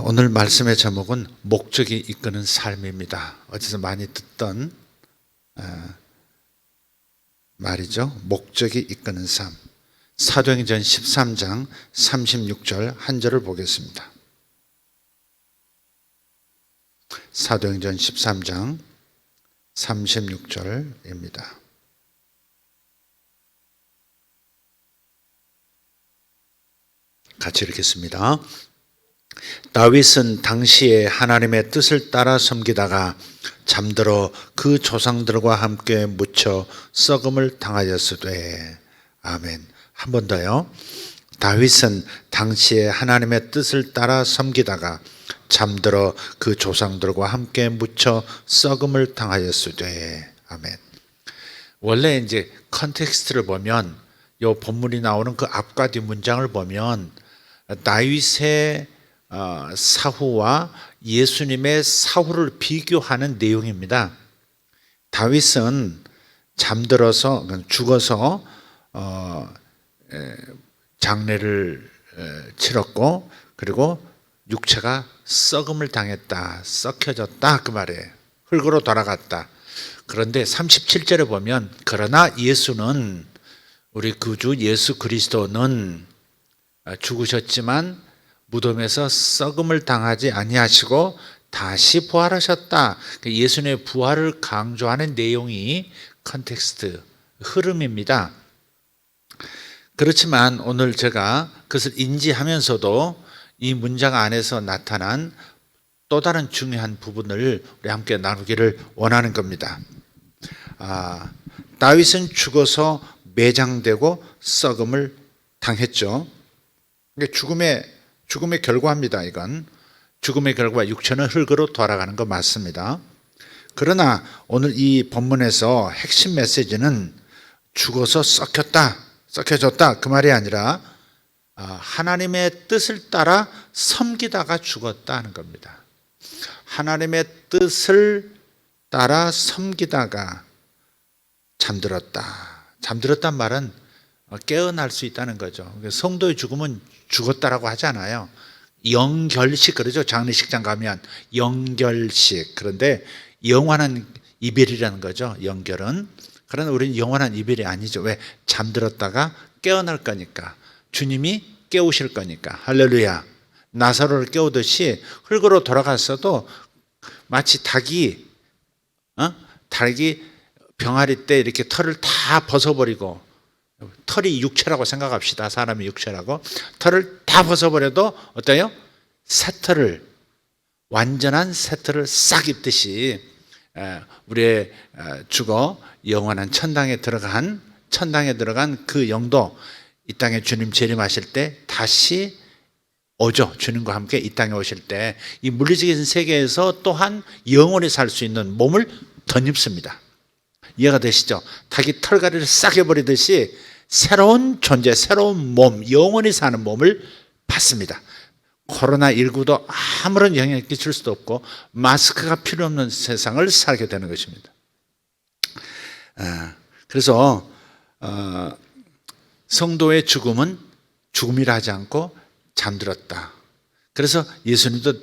오늘 말씀의 제목은 목적이 이끄는 삶입니다. 어디서 많이 듣던 말이죠. 목적이 이끄는 삶. 사도행전 13장 36절 한 절을 보겠습니다. 사도행전 13장 36절입니다. 같이 읽겠습니다. 다윗은 당시에 하나님의 뜻을 따라 섬기다가 잠들어 그 조상들과 함께 묻혀 썩음을 당하였으되. 아멘. 한 번 더요. 다윗은 당시에 하나님의 뜻을 따라 섬기다가 잠들어 그 조상들과 함께 묻혀 썩음을 당하였으되. 아멘. 원래 이제 컨텍스트를 보면 요 본문이 나오는 그 앞과 뒷 문장을 보면 다윗의 사후와 예수님의 사후를 비교하는 내용입니다. 다윗은 잠들어서 죽어서 장례를 치렀고, 그리고 육체가 썩음을 당했다, 썩혀졌다 그 말이에요. 흙으로 돌아갔다. 그런데 37절에 보면 그러나 예수는, 우리 구주 예수 그리스도는 죽으셨지만 무덤에서 썩음을 당하지 아니하시고 다시 부활하셨다. 예수님의 부활을 강조하는 내용이 컨텍스트, 흐름입니다. 그렇지만 오늘 제가 그것을 인지하면서도 이 문장 안에서 나타난 또 다른 중요한 부분을 우리 함께 나누기를 원하는 겁니다. 다윗은 죽어서 매장되고 썩음을 당했죠. 죽음의 결과입니다. 이건 죽음의 결과, 육체는 흙으로 돌아가는 거 맞습니다. 그러나 오늘 이 본문에서 핵심 메시지는 죽어서 썩혀졌다 그 말이 아니라 하나님의 뜻을 따라 섬기다가 죽었다 하는 겁니다. 하나님의 뜻을 따라 섬기다가 잠들었단 말은 깨어날 수 있다는 거죠. 성도의 죽음은 죽었다라고 하지 않아요. 영결식 그러죠. 장례식장 가면 영결식. 그런데 영원한 이별이라는 거죠. 영결은. 그러나 우리는 영원한 이별이 아니죠. 왜? 잠들었다가 깨어날 거니까. 주님이 깨우실 거니까. 할렐루야. 나사로를 깨우듯이 흙으로 돌아갔어도 마치 닭이 병아리 때 이렇게 털을 다 벗어버리고, 털이 육체라고 생각합시다. 사람이 육체라고. 털을 다 벗어버려도 어때요? 새털을, 완전한 새털을 싹 입듯이 우리의 죽어 영원한 천당에 들어간 그 영도 이 땅에 주님 재림하실 때 다시 오죠. 주님과 함께 이 땅에 오실 때 이 물리적인 세계에서 또한 영원히 살 수 있는 몸을 덧입습니다. 이해가 되시죠? 닭이 털갈이를 싹 해버리듯이 새로운 존재, 새로운 몸, 영원히 사는 몸을 받습니다. 코로나19도 아무런 영향을 끼칠 수도 없고 마스크가 필요 없는 세상을 살게 되는 것입니다. 그래서 성도의 죽음은 죽음이라 하지 않고 잠들었다. 그래서 예수님도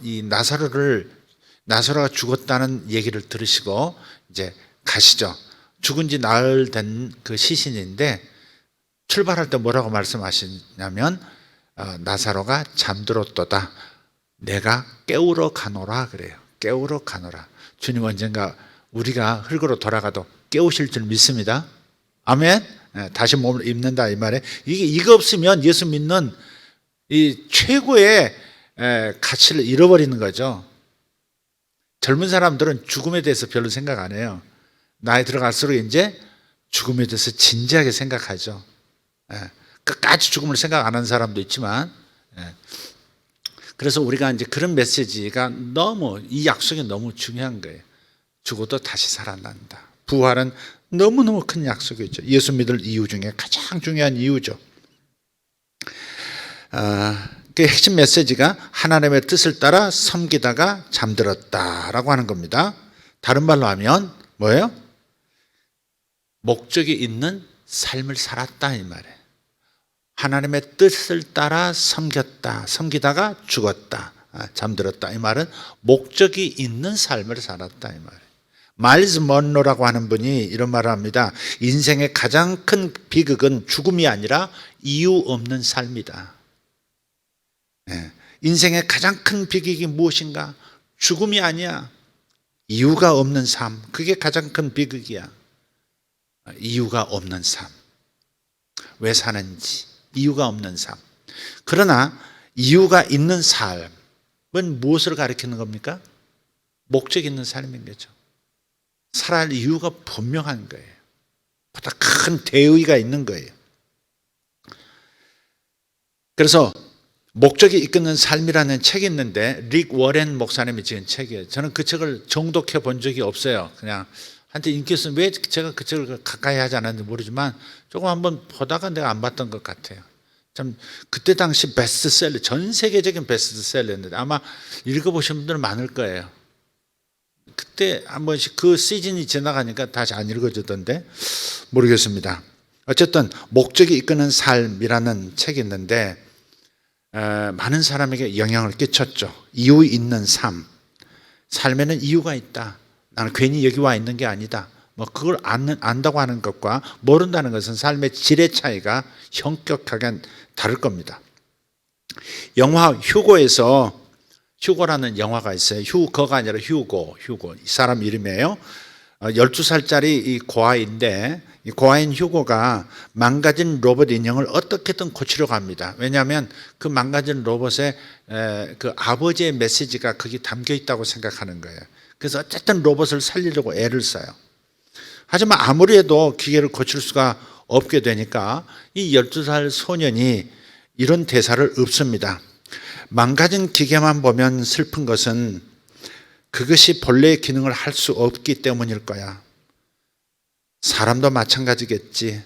이 나사로가 죽었다는 얘기를 들으시고 이제 가시죠. 죽은 지 나흘 된 그 시신인데 출발할 때 뭐라고 말씀하시냐면 나사로가 잠들었도다. 내가 깨우러 가노라 그래요. 깨우러 가노라. 주님 언젠가 우리가 흙으로 돌아가도 깨우실 줄 믿습니다. 아멘. 다시 몸을 입는다 이 말에 이거 없으면 예수 믿는 이 최고의 가치를 잃어버리는 거죠. 젊은 사람들은 죽음에 대해서 별로 생각 안 해요. 나이 들어갈수록 이제 죽음에 대해서 진지하게 생각하죠. 끝까지 죽음을 생각 안 하는 사람도 있지만, 그래서 우리가 이제 그런 메시지가 이 약속이 너무 중요한 거예요. 죽어도 다시 살아난다. 부활은 너무너무 큰 약속이죠. 예수 믿을 이유 중에 가장 중요한 이유죠. 그 핵심 메시지가 하나님의 뜻을 따라 섬기다가 잠들었다라고 하는 겁니다. 다른 말로 하면 뭐예요? 목적이 있는 삶을 살았다 이 말이에요. 하나님의 뜻을 따라 섬기다가 죽었다, 잠들었다. 이 말은 목적이 있는 삶을 살았다 이 말이에요. 마일스 먼로라고 하는 분이 이런 말을 합니다. 인생의 가장 큰 비극은 죽음이 아니라 이유 없는 삶이다. 인생의 가장 큰 비극이 무엇인가? 죽음이 아니야. 이유가 없는 삶. 그게 가장 큰 비극이야. 이유가 없는 삶. 왜 사는지 이유가 없는 삶. 그러나 이유가 있는 삶은 무엇을 가리키는 겁니까? 목적 있는 삶인 거죠. 살아야 할 이유가 분명한 거예요. 보다 큰 대의가 있는 거예요. 그래서 목적이 이끄는 삶이라는 책이 있는데 릭 워렌 목사님이 지은 책이에요. 저는 그 책을 정독해 본 적이 없어요. 그냥 한테 인기 있으면 왜 제가 그 책을 가까이 하지 않았는지 모르지만 조금 한번 보다가 내가 안 봤던 것 같아요. 참 그때 당시 베스트셀러, 전 세계적인 베스트셀러였는데 아마 읽어보신 분들 많을 거예요. 그때 한 번씩 그 시즌이 지나가니까 다시 안 읽어지던데 모르겠습니다. 어쨌든 목적이 이끄는 삶이라는 책이 있는데 많은 사람에게 영향을 끼쳤죠. 이유 있는 삶. 삶에는 이유가 있다. 나는 괜히 여기 와 있는 게 아니다. 뭐 그걸 안다고 하는 것과 모른다는 것은 삶의 질의 차이가 현격하게 다를 겁니다. 영화 휴고에서 휴고라는 영화가 있어요. 휴거가 아니라 휴고. 이 사람 이름이에요. 12살짜리 이 고아인데 이 고아인 휴고가 망가진 로봇 인형을 어떻게든 고치려고 합니다. 왜냐하면 그 망가진 로봇에 그 아버지의 메시지가 거기 담겨 있다고 생각하는 거예요. 그래서 어쨌든 로봇을 살리려고 애를 써요. 하지만 아무리 해도 기계를 고칠 수가 없게 되니까 이 12살 소년이 이런 대사를 읊습니다. 망가진 기계만 보면 슬픈 것은 그것이 본래의 기능을 할 수 없기 때문일 거야. 사람도 마찬가지겠지.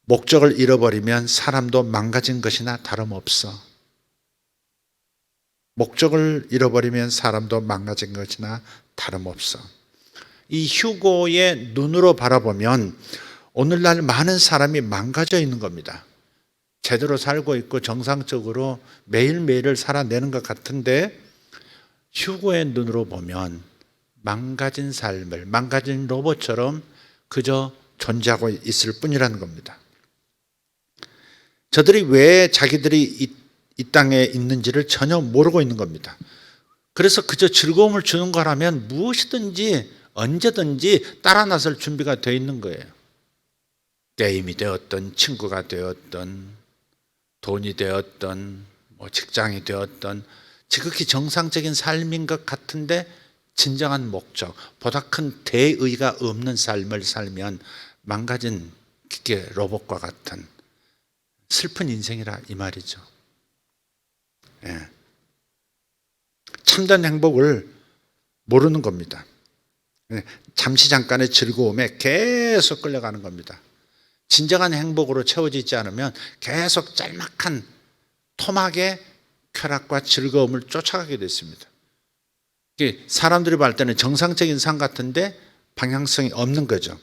목적을 잃어버리면 사람도 망가진 것이나 다름없어. 목적을 잃어버리면 사람도 망가진 것이나 다름없어. 이 휴고의 눈으로 바라보면 오늘날 많은 사람이 망가져 있는 겁니다. 제대로 살고 있고 정상적으로 매일매일을 살아내는 것 같은데 휴고의 눈으로 보면 망가진 삶을 망가진 로봇처럼 그저 존재하고 있을 뿐이라는 겁니다. 저들이 왜 자기들이 이 땅에 있는지를 전혀 모르고 있는 겁니다. 그래서 그저 즐거움을 주는 거라면 무엇이든지 언제든지 따라 나설 준비가 되어 있는 거예요. 게임이 되었던, 친구가 되었던, 돈이 되었던, 직장이 되었던 지극히 정상적인 삶인 것 같은데 진정한 목적, 보다 큰 대의가 없는 삶을 살면 망가진 기계 로봇과 같은 슬픈 인생이라 이 말이죠. 예. 참된 행복을 모르는 겁니다. 잠시 잠깐의 즐거움에 계속 끌려가는 겁니다. 진정한 행복으로 채워지지 않으면 계속 짤막한 토막의 쾌락과 즐거움을 쫓아가게 됐습니다. 사람들이 볼 때는 정상적인 삶 같은데 방향성이 없는 거죠.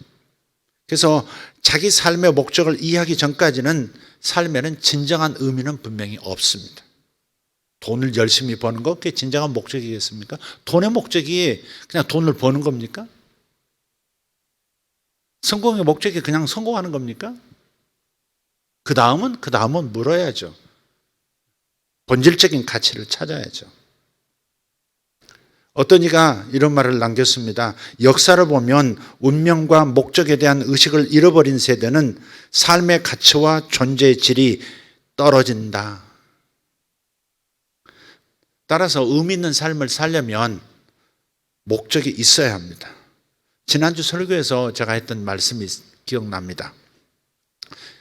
그래서 자기 삶의 목적을 이해하기 전까지는 삶에는 진정한 의미는 분명히 없습니다. 돈을 열심히 버는 거 그게 진정한 목적이겠습니까? 돈의 목적이 그냥 돈을 버는 겁니까? 성공의 목적이 그냥 성공하는 겁니까? 그 다음은 물어야죠. 본질적인 가치를 찾아야죠. 어떤 이가 이런 말을 남겼습니다. 역사를 보면 운명과 목적에 대한 의식을 잃어버린 세대는 삶의 가치와 존재의 질이 떨어진다. 따라서 의미 있는 삶을 살려면 목적이 있어야 합니다. 지난주 설교에서 제가 했던 말씀이 기억납니다.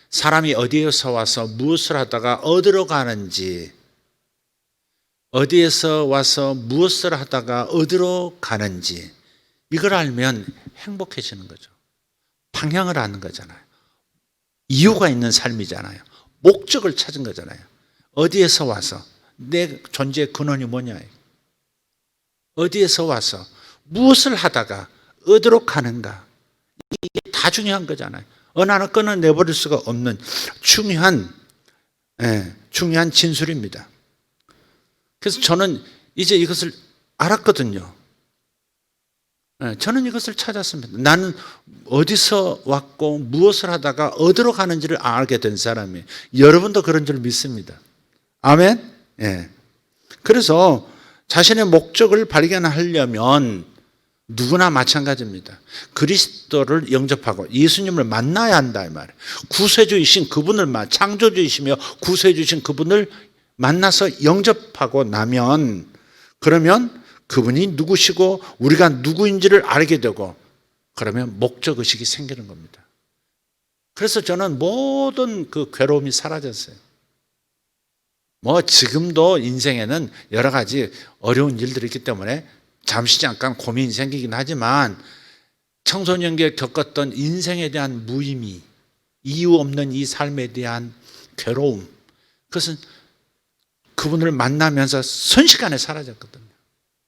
사람이 어디에서 와서 무엇을 하다가 어디로 가는지, 어디에서 와서 무엇을 하다가 어디로 가는지 이걸 알면 행복해지는 거죠. 방향을 아는 거잖아요. 이유가 있는 삶이잖아요. 목적을 찾은 거잖아요. 어디에서 와서 내 존재의 근원이 뭐냐. 어디에서 와서 무엇을 하다가 어디로 가는가. 이게 다 중요한 거잖아요. 어느 하나 끊어내버릴 수가 없는 중요한 중요한 진술입니다. 그래서 저는 이제 이것을 알았거든요. 저는 이것을 찾았습니다. 나는 어디서 왔고 무엇을 하다가 어디로 가는지를 알게 된 사람이에요. 여러분도 그런 줄 믿습니다. 아멘? 그래서 자신의 목적을 발견하려면 누구나 마찬가지입니다. 그리스도를 영접하고 예수님을 만나야 한다 이 말이에요. 구세주이신 그분을 창조주이시며 구세주이신 그분을 만나서 영접하고 나면 그러면 그분이 누구시고 우리가 누구인지를 알게 되고 그러면 목적의식이 생기는 겁니다. 그래서 저는 모든 그 괴로움이 사라졌어요. 지금도 인생에는 여러 가지 어려운 일들이 있기 때문에 잠시 잠깐 고민이 생기긴 하지만 청소년기에 겪었던 인생에 대한 무의미, 이유 없는 이 삶에 대한 괴로움, 그것은 그분을 만나면서 순식간에 사라졌거든요.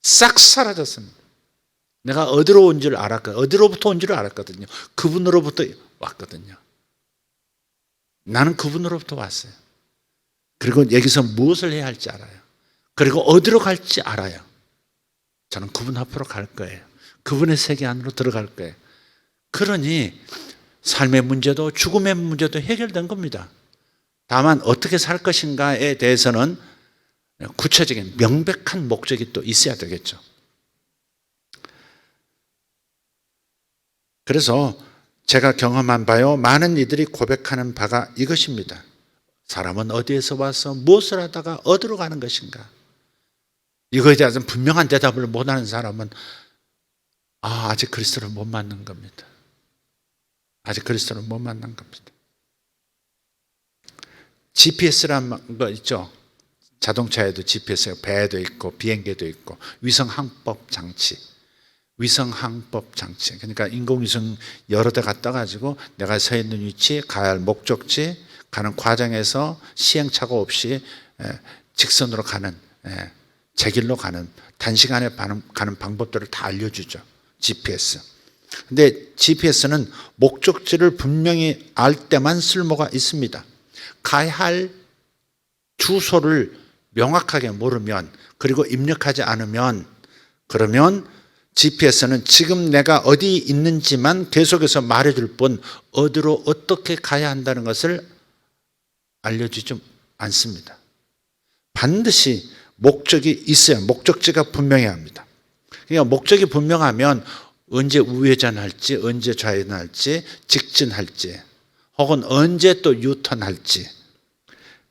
싹 사라졌습니다. 내가 어디로 온 줄 알았거든요. 어디로부터 온 줄 알았거든요. 그분으로부터 왔거든요. 나는 그분으로부터 왔어요. 그리고 여기서 무엇을 해야 할지 알아요. 그리고 어디로 갈지 알아요. 저는 그분 앞으로 갈 거예요. 그분의 세계 안으로 들어갈 거예요. 그러니 삶의 문제도 죽음의 문제도 해결된 겁니다. 다만 어떻게 살 것인가에 대해서는 구체적인 명백한 목적이 또 있어야 되겠죠. 그래서 제가 경험한 바요, 많은 이들이 고백하는 바가 이것입니다. 사람은 어디에서 와서 무엇을 하다가 어디로 가는 것인가? 이거에 대해서 분명한 대답을 못하는 사람은 아직 그리스도를 못 만난 겁니다. 아직 그리스도를 못 만난 겁니다. GPS라는 거 있죠. 자동차에도 GPS가 배에도 있고 비행기에도 있고 위성 항법 장치. 그러니까 인공위성 여러 대 갖다 가지고 내가 서 있는 위치, 가야 할 목적지, 가는 과정에서 시행착오 없이 직선으로 가는, 제 길로 가는, 단시간에 가는 방법들을 다 알려주죠. GPS. 근데 GPS는 목적지를 분명히 알 때만 쓸모가 있습니다. 가야 할 주소를 명확하게 모르면, 그리고 입력하지 않으면, 그러면 GPS는 지금 내가 어디 있는지만 계속해서 말해줄 뿐 어디로 어떻게 가야 한다는 것을 알려주지 않습니다. 반드시 목적이 있어야, 목적지가 분명해야 합니다. 그러니까 목적이 분명하면 언제 우회전할지, 언제 좌회전할지, 직진할지, 혹은 언제 또 유턴할지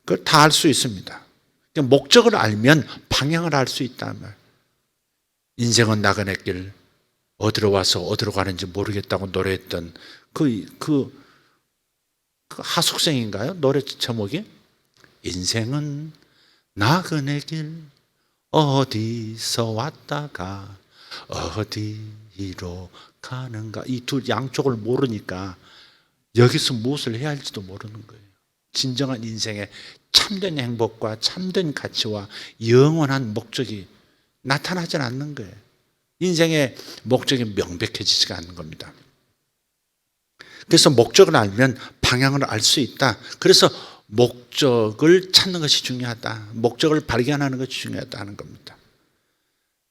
그걸 다 알 수 있습니다. 그러니까 목적을 알면 방향을 알 수 있다는 말. 인생은 나그네 길, 어디로 와서 어디로 가는지 모르겠다고 노래했던 그 하숙생인가요? 노래 제목이? 인생은 나그네 길, 어디서 왔다가 어디로 가는가. 이 두 양쪽을 모르니까 여기서 무엇을 해야 할지도 모르는 거예요. 진정한 인생의 참된 행복과 참된 가치와 영원한 목적이 나타나지 않는 거예요. 인생의 목적이 명백해지지가 않는 겁니다. 그래서 목적을 알면 방향을 알 수 있다. 그래서 목적을 찾는 것이 중요하다. 목적을 발견하는 것이 중요하다는 겁니다.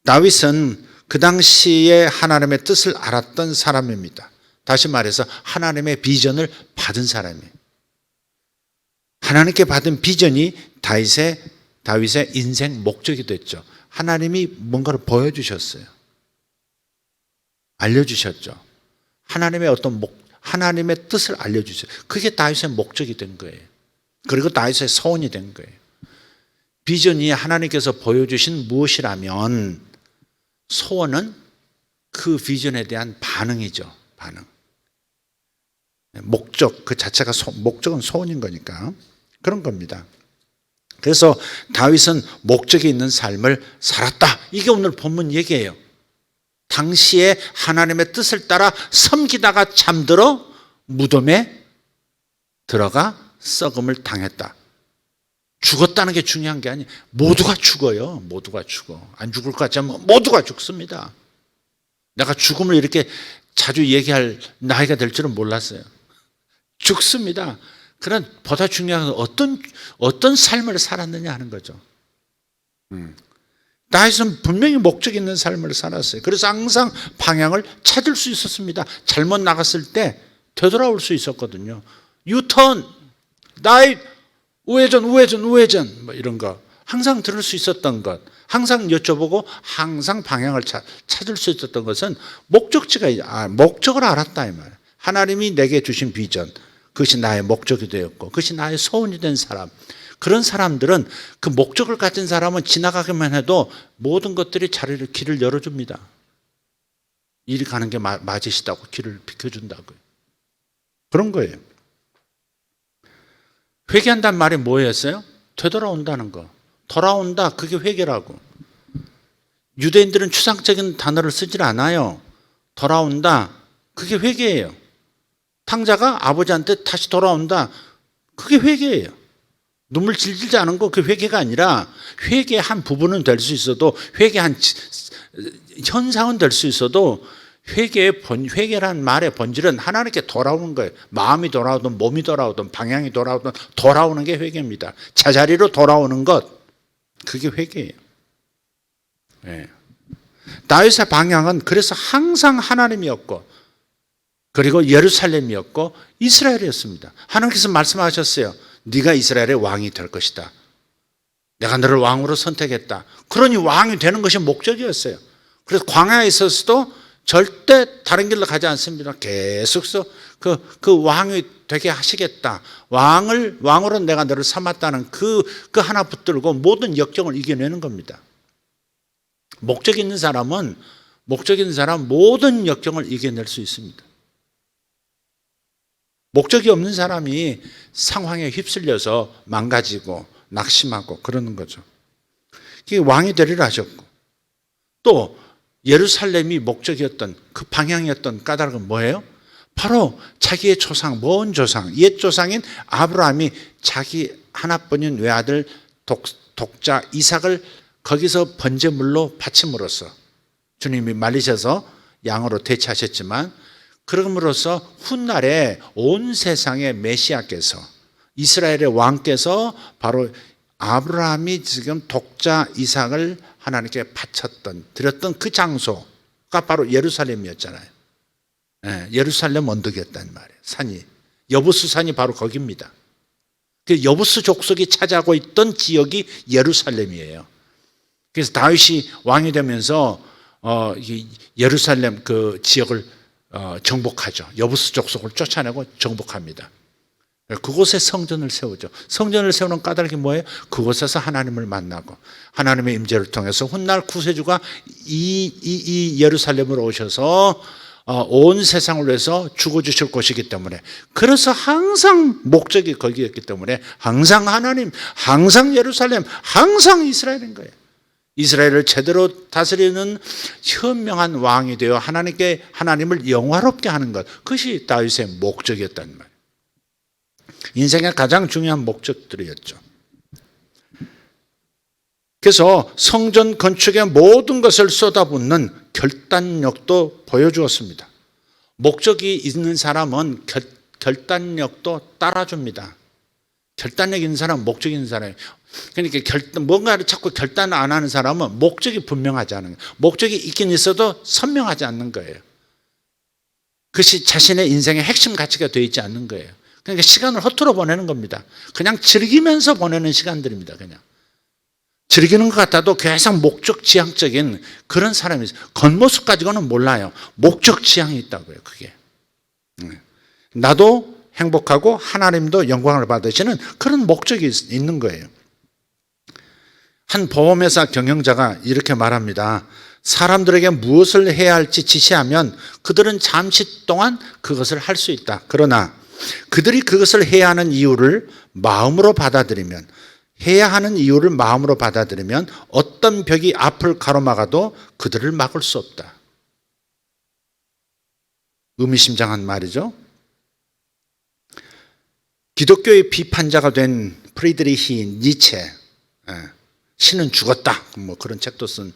다윗은 그 당시에 하나님의 뜻을 알았던 사람입니다. 다시 말해서 하나님의 비전을 받은 사람이에요. 하나님께 받은 비전이 다윗의 인생 목적이 됐죠. 하나님이 뭔가를 보여주셨어요. 알려주셨죠. 하나님의 뜻을 알려주셨어요. 그게 다윗의 목적이 된 거예요. 그리고 다윗의 소원이 된 거예요. 비전이 하나님께서 보여주신 무엇이라면 소원은 그 비전에 대한 반응이죠. 반응. 목적 그 자체가 목적은 소원인 거니까 그런 겁니다. 그래서 다윗은 목적이 있는 삶을 살았다. 이게 오늘 본문 얘기예요. 당시에 하나님의 뜻을 따라 섬기다가 잠들어 무덤에 들어가 썩음을 당했다. 죽었다는 게 중요한 게 아니에요. 모두가 죽어요. 모두가 죽어. 안 죽을 것 같지만 모두가 죽습니다. 내가 죽음을 이렇게 자주 얘기할 나이가 될 줄은 몰랐어요. 죽습니다. 그런 보다 중요한 건 어떤 삶을 살았느냐 하는 거죠. 다윗은 분명히 목적 있는 삶을 살았어요. 그래서 항상 방향을 찾을 수 있었습니다. 잘못 나갔을 때 되돌아올 수 있었거든요. 유턴, 다윗, 우회전 뭐 이런 거 항상 들을 수 있었던 것, 항상 여쭤보고 항상 방향을 찾을 수 있었던 것은 목적을 알았다 이 말이에요. 하나님이 내게 주신 비전, 그것이 나의 목적이 되었고 그것이 나의 소원이 된 사람, 그런 사람들은, 그 목적을 가진 사람은 지나가기만 해도 모든 것들이 길을 열어줍니다. 이리 가는 게 맞으시다고 길을 비켜준다고요. 그런 거예요. 회개한다는 말이 뭐였어요? 되돌아온다는 거. 돌아온다, 그게 회개라고. 유대인들은 추상적인 단어를 쓰질 않아요. 돌아온다, 그게 회개예요. 탕자가 아버지한테 다시 돌아온다, 그게 회개예요. 눈물 질질지 않은 거, 그 회개가 아니라 회개의 한 부분은 될 수 있어도, 회개의 한 현상은 될 수 있어도, 회개란 말의 본질은 하나님께 돌아오는 거예요. 마음이 돌아오든 몸이 돌아오든 방향이 돌아오든 돌아오는 게 회개입니다. 제자리로 돌아오는 것, 그게 회개예요. 네. 다윗의 방향은 그래서 항상 하나님이었고, 그리고 예루살렘이었고 이스라엘이었습니다. 하나님께서 말씀하셨어요. 네가 이스라엘의 왕이 될 것이다. 내가 너를 왕으로 선택했다. 그러니 왕이 되는 것이 목적이었어요. 그래서 광야에 있어서도 절대 다른 길로 가지 않습니다. 계속해서 그 왕이 되게 하시겠다. 왕으로 내가 너를 삼았다는 그 하나 붙들고 모든 역경을 이겨내는 겁니다. 목적 있는 사람은 모든 역경을 이겨낼 수 있습니다. 목적이 없는 사람이 상황에 휩쓸려서 망가지고 낙심하고 그러는 거죠. 왕이 되리라 하셨고, 또 예루살렘이 목적이었던, 그 방향이었던 까닭은 뭐예요? 바로 자기의 조상, 먼 조상, 옛 조상인 아브라함이 자기 하나뿐인 외아들 독자 이삭을 거기서 번제물로 바침으로써, 주님이 말리셔서 양으로 대체하셨지만, 그럼으로써 훗날에 온 세상의 메시아께서, 이스라엘의 왕께서 바로 아브라함이 지금 독자 이삭을 하나님께 드렸던 그 장소가 바로 예루살렘이었잖아요. 네, 예루살렘 언덕이었단 말이에요. 산이, 여부스 산이 바로 거기입니다. 그 여부스 족속이 차지하고 있던 지역이 예루살렘이에요. 그래서 다윗이 왕이 되면서 예루살렘 그 지역을 정복하죠. 여부스 족속을 쫓아내고 정복합니다. 그곳에 성전을 세우죠. 성전을 세우는 까닭이 뭐예요? 그곳에서 하나님을 만나고 하나님의 임재를 통해서 훗날 구세주가 이 예루살렘으로 오셔서 온 세상을 위해서 죽어주실 곳이기 때문에, 그래서 항상 목적이 거기였기 때문에 항상 하나님, 항상 예루살렘, 항상 이스라엘인 거예요. 이스라엘을 제대로 다스리는 현명한 왕이 되어 하나님을 영화롭게 하는 것, 그것이 다윗의 목적이었단 말이에요. 인생의 가장 중요한 목적들이었죠. 그래서 성전 건축에 모든 것을 쏟아붓는 결단력도 보여주었습니다. 목적이 있는 사람은 결단력도 따라줍니다. 결단력 있는 사람은 목적 있는 사람이에요. 그러니까 뭔가를 자꾸 결단을 안 하는 사람은 목적이 분명하지 않은 거예요. 목적이 있긴 있어도 선명하지 않는 거예요. 그것이 자신의 인생의 핵심 가치가 되어 있지 않는 거예요. 그러니까 시간을 허투루 보내는 겁니다. 그냥 즐기면서 보내는 시간들입니다. 그냥 즐기는 것 같아도 계속 목적 지향적인 그런 사람이 있어요. 겉모습 가지고는 몰라요. 목적 지향이 있다고요. 그게 나도 행복하고 하나님도 영광을 받으시는 그런 목적이 있는 거예요. 한 보험회사 경영자가 이렇게 말합니다. 사람들에게 무엇을 해야 할지 지시하면 그들은 잠시 동안 그것을 할 수 있다. 그러나 그들이 그것을 해야 하는 이유를 마음으로 받아들이면, 어떤 벽이 앞을 가로막아도 그들을 막을 수 없다. 의미심장한 말이죠. 기독교의 비판자가 된 프리드리히 니체, 신은 죽었다, 뭐 그런 책도 쓴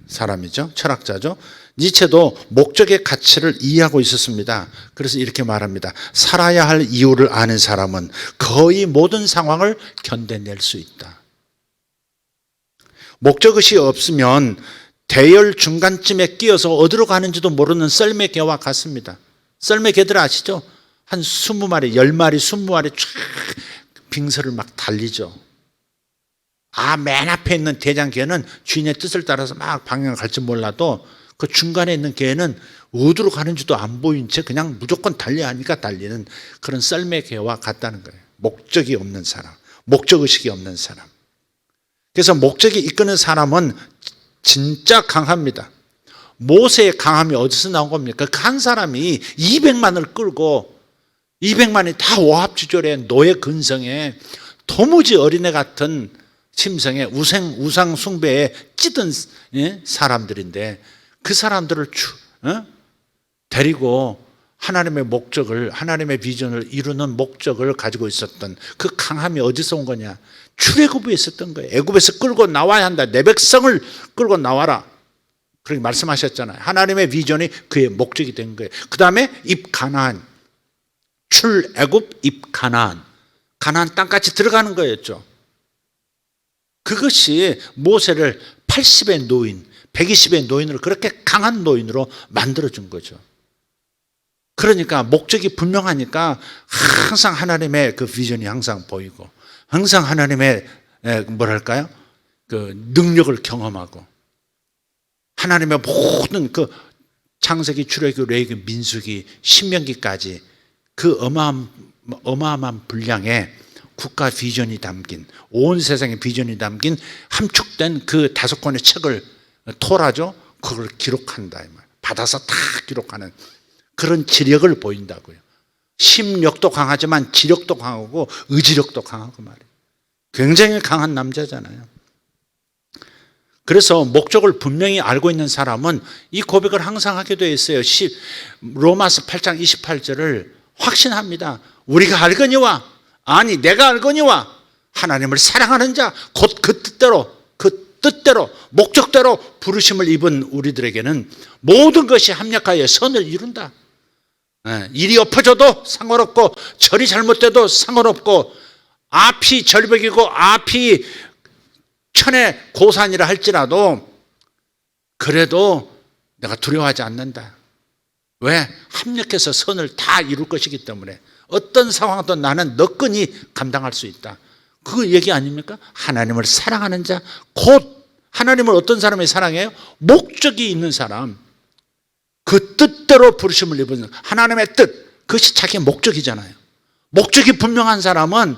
사람이죠. 철학자죠. 니체도 목적의 가치를 이해하고 있었습니다. 그래서 이렇게 말합니다. 살아야 할 이유를 아는 사람은 거의 모든 상황을 견뎌낼 수 있다. 목적의식이 없으면 대열 중간쯤에 끼어서 어디로 가는지도 모르는 썰매 개와 같습니다. 썰매 개들 아시죠? 한 20마리, 10마리, 20마리 쫙 빙서를 막 달리죠. 맨 앞에 있는 대장 개는 주인의 뜻을 따라서 막 방향을 갈지 몰라도 그 중간에 있는 개는 어디로 가는지도 안 보인 채 그냥 무조건 달려야 하니까 달리는 그런 썰매 개와 같다는 거예요. 목적이 없는 사람, 목적의식이 없는 사람. 그래서 목적이 이끄는 사람은 진짜 강합니다. 모세의 강함이 어디서 나온 겁니까? 그 한 사람이 200만을 끌고 200만이 다 오합지졸의 노예 근성에 도무지 어린애 같은 심성에 우상 숭배에 찌든 사람들인데 그 사람들을 데리고 하나님의 목적을, 하나님의 비전을 이루는 목적을 가지고 있었던 그 강함이 어디서 온 거냐? 출애굽에 있었던 거예요. 애굽에서 끌고 나와야 한다. 내 백성을 끌고 나와라. 그렇게 말씀하셨잖아요. 하나님의 비전이 그의 목적이 된 거예요. 그 다음에 입가나안, 출애굽 입가나안, 가나안 땅까지 들어가는 거였죠. 그것이 모세를 80의 노인, 120의 노인으로 그렇게 강한 노인으로 만들어준 거죠. 그러니까 목적이 분명하니까 항상 하나님의 그 비전이 항상 보이고 항상 하나님의 뭐랄까요? 그 능력을 경험하고 하나님의 모든 그 창세기, 출애굽, 레위기, 민수기, 신명기까지 그 어마어마한 분량의 국가 비전이 담긴 온 세상의 비전이 담긴 함축된 그 5권의 책을 토라죠. 그걸 기록한다. 받아서 다 기록하는 그런 지력을 보인다고요. 심력도 강하지만 지력도 강하고 의지력도 강하고 말이에요. 굉장히 강한 남자잖아요. 그래서 목적을 분명히 알고 있는 사람은 이 고백을 항상 하게 되어 있어요. 로마서 8장 28절을 확신합니다. 우리가 알거니와, 아니 내가 알거니와 하나님을 사랑하는 자 곧 그 뜻대로 목적대로 부르심을 입은 우리들에게는 모든 것이 합력하여 선을 이룬다. 일이 엎어져도 상관없고 절이 잘못돼도 상관없고 앞이 절벽이고 앞이 천의 고산이라 할지라도 그래도 내가 두려워하지 않는다. 왜? 합력해서 선을 다 이룰 것이기 때문에 어떤 상황도 나는 너끈히 감당할 수 있다. 그 얘기 아닙니까? 하나님을 사랑하는 자, 곧 하나님을 어떤 사람이 사랑해요? 목적이 있는 사람, 그 뜻대로 부르심을 입은 하나님의 뜻, 그것이 자기의 목적이잖아요. 목적이 분명한 사람은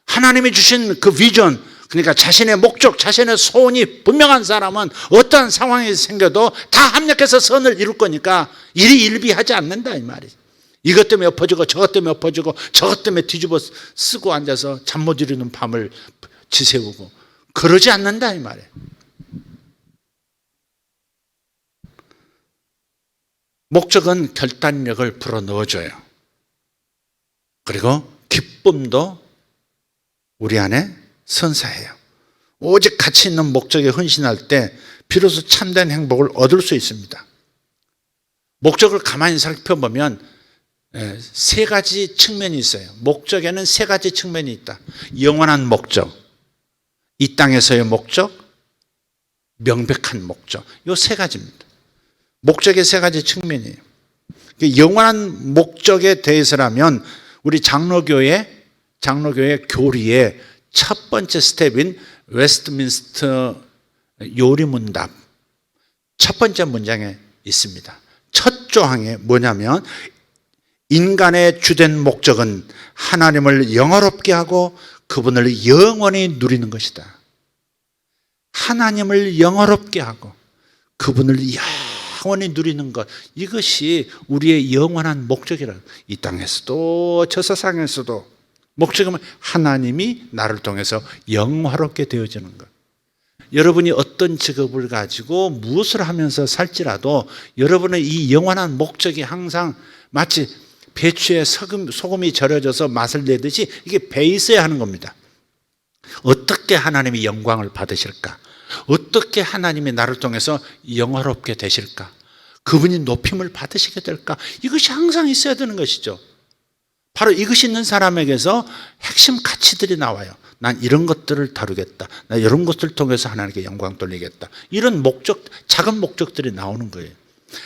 하나님이 주신 그 비전, 그러니까 자신의 목적, 자신의 소원이 분명한 사람은 어떠한 상황이 생겨도 다 합력해서 선을 이룰 거니까 일이 일비하지 않는다 이 말이죠. 이것 때문에 엎어지고 저것 때문에 엎어지고 저것 때문에 뒤집어 쓰고 앉아서 잠 못 이루는 밤을 지새우고 그러지 않는다 이 말이에요. 목적은 결단력을 불어넣어줘요. 그리고 기쁨도 우리 안에 선사해요. 오직 가치 있는 목적에 헌신할 때 비로소 참된 행복을 얻을 수 있습니다. 목적을 가만히 살펴보면 3가지 측면이 있어요. 목적에는 3가지 측면이 있다. 영원한 목적, 이 땅에서의 목적, 명백한 목적. 이 3가지입니다. 목적의 3가지 측면이에요. 영원한 목적에 대해서라면 우리 장로교의 교리의 첫 번째 스텝인 웨스트민스터 요리문답 첫 번째 문장에 있습니다. 첫 조항에 뭐냐면 인간의 주된 목적은 하나님을 영화롭게 하고 그분을 영원히 누리는 것이다. 하나님을 영화롭게 하고 그분을 영원히 누리는 것, 이것이 우리의 영원한 목적이라. 이 땅에서도 저 세상에서도 목적은 하나님이 나를 통해서 영화롭게 되어지는 것. 여러분이 어떤 직업을 가지고 무엇을 하면서 살지라도 여러분의 이 영원한 목적이 항상 마치 배추에 소금이 절여져서 맛을 내듯이 이게 배에 있어야 하는 겁니다. 어떻게 하나님이 영광을 받으실까? 어떻게 하나님이 나를 통해서 영화롭게 되실까? 그분이 높임을 받으시게 될까? 이것이 항상 있어야 되는 것이죠. 바로 이것이 있는 사람에게서 핵심 가치들이 나와요. 난 이런 것들을 다루겠다. 나 이런 것들을 통해서 하나님께 영광 돌리겠다. 이런 목적, 작은 목적들이 나오는 거예요.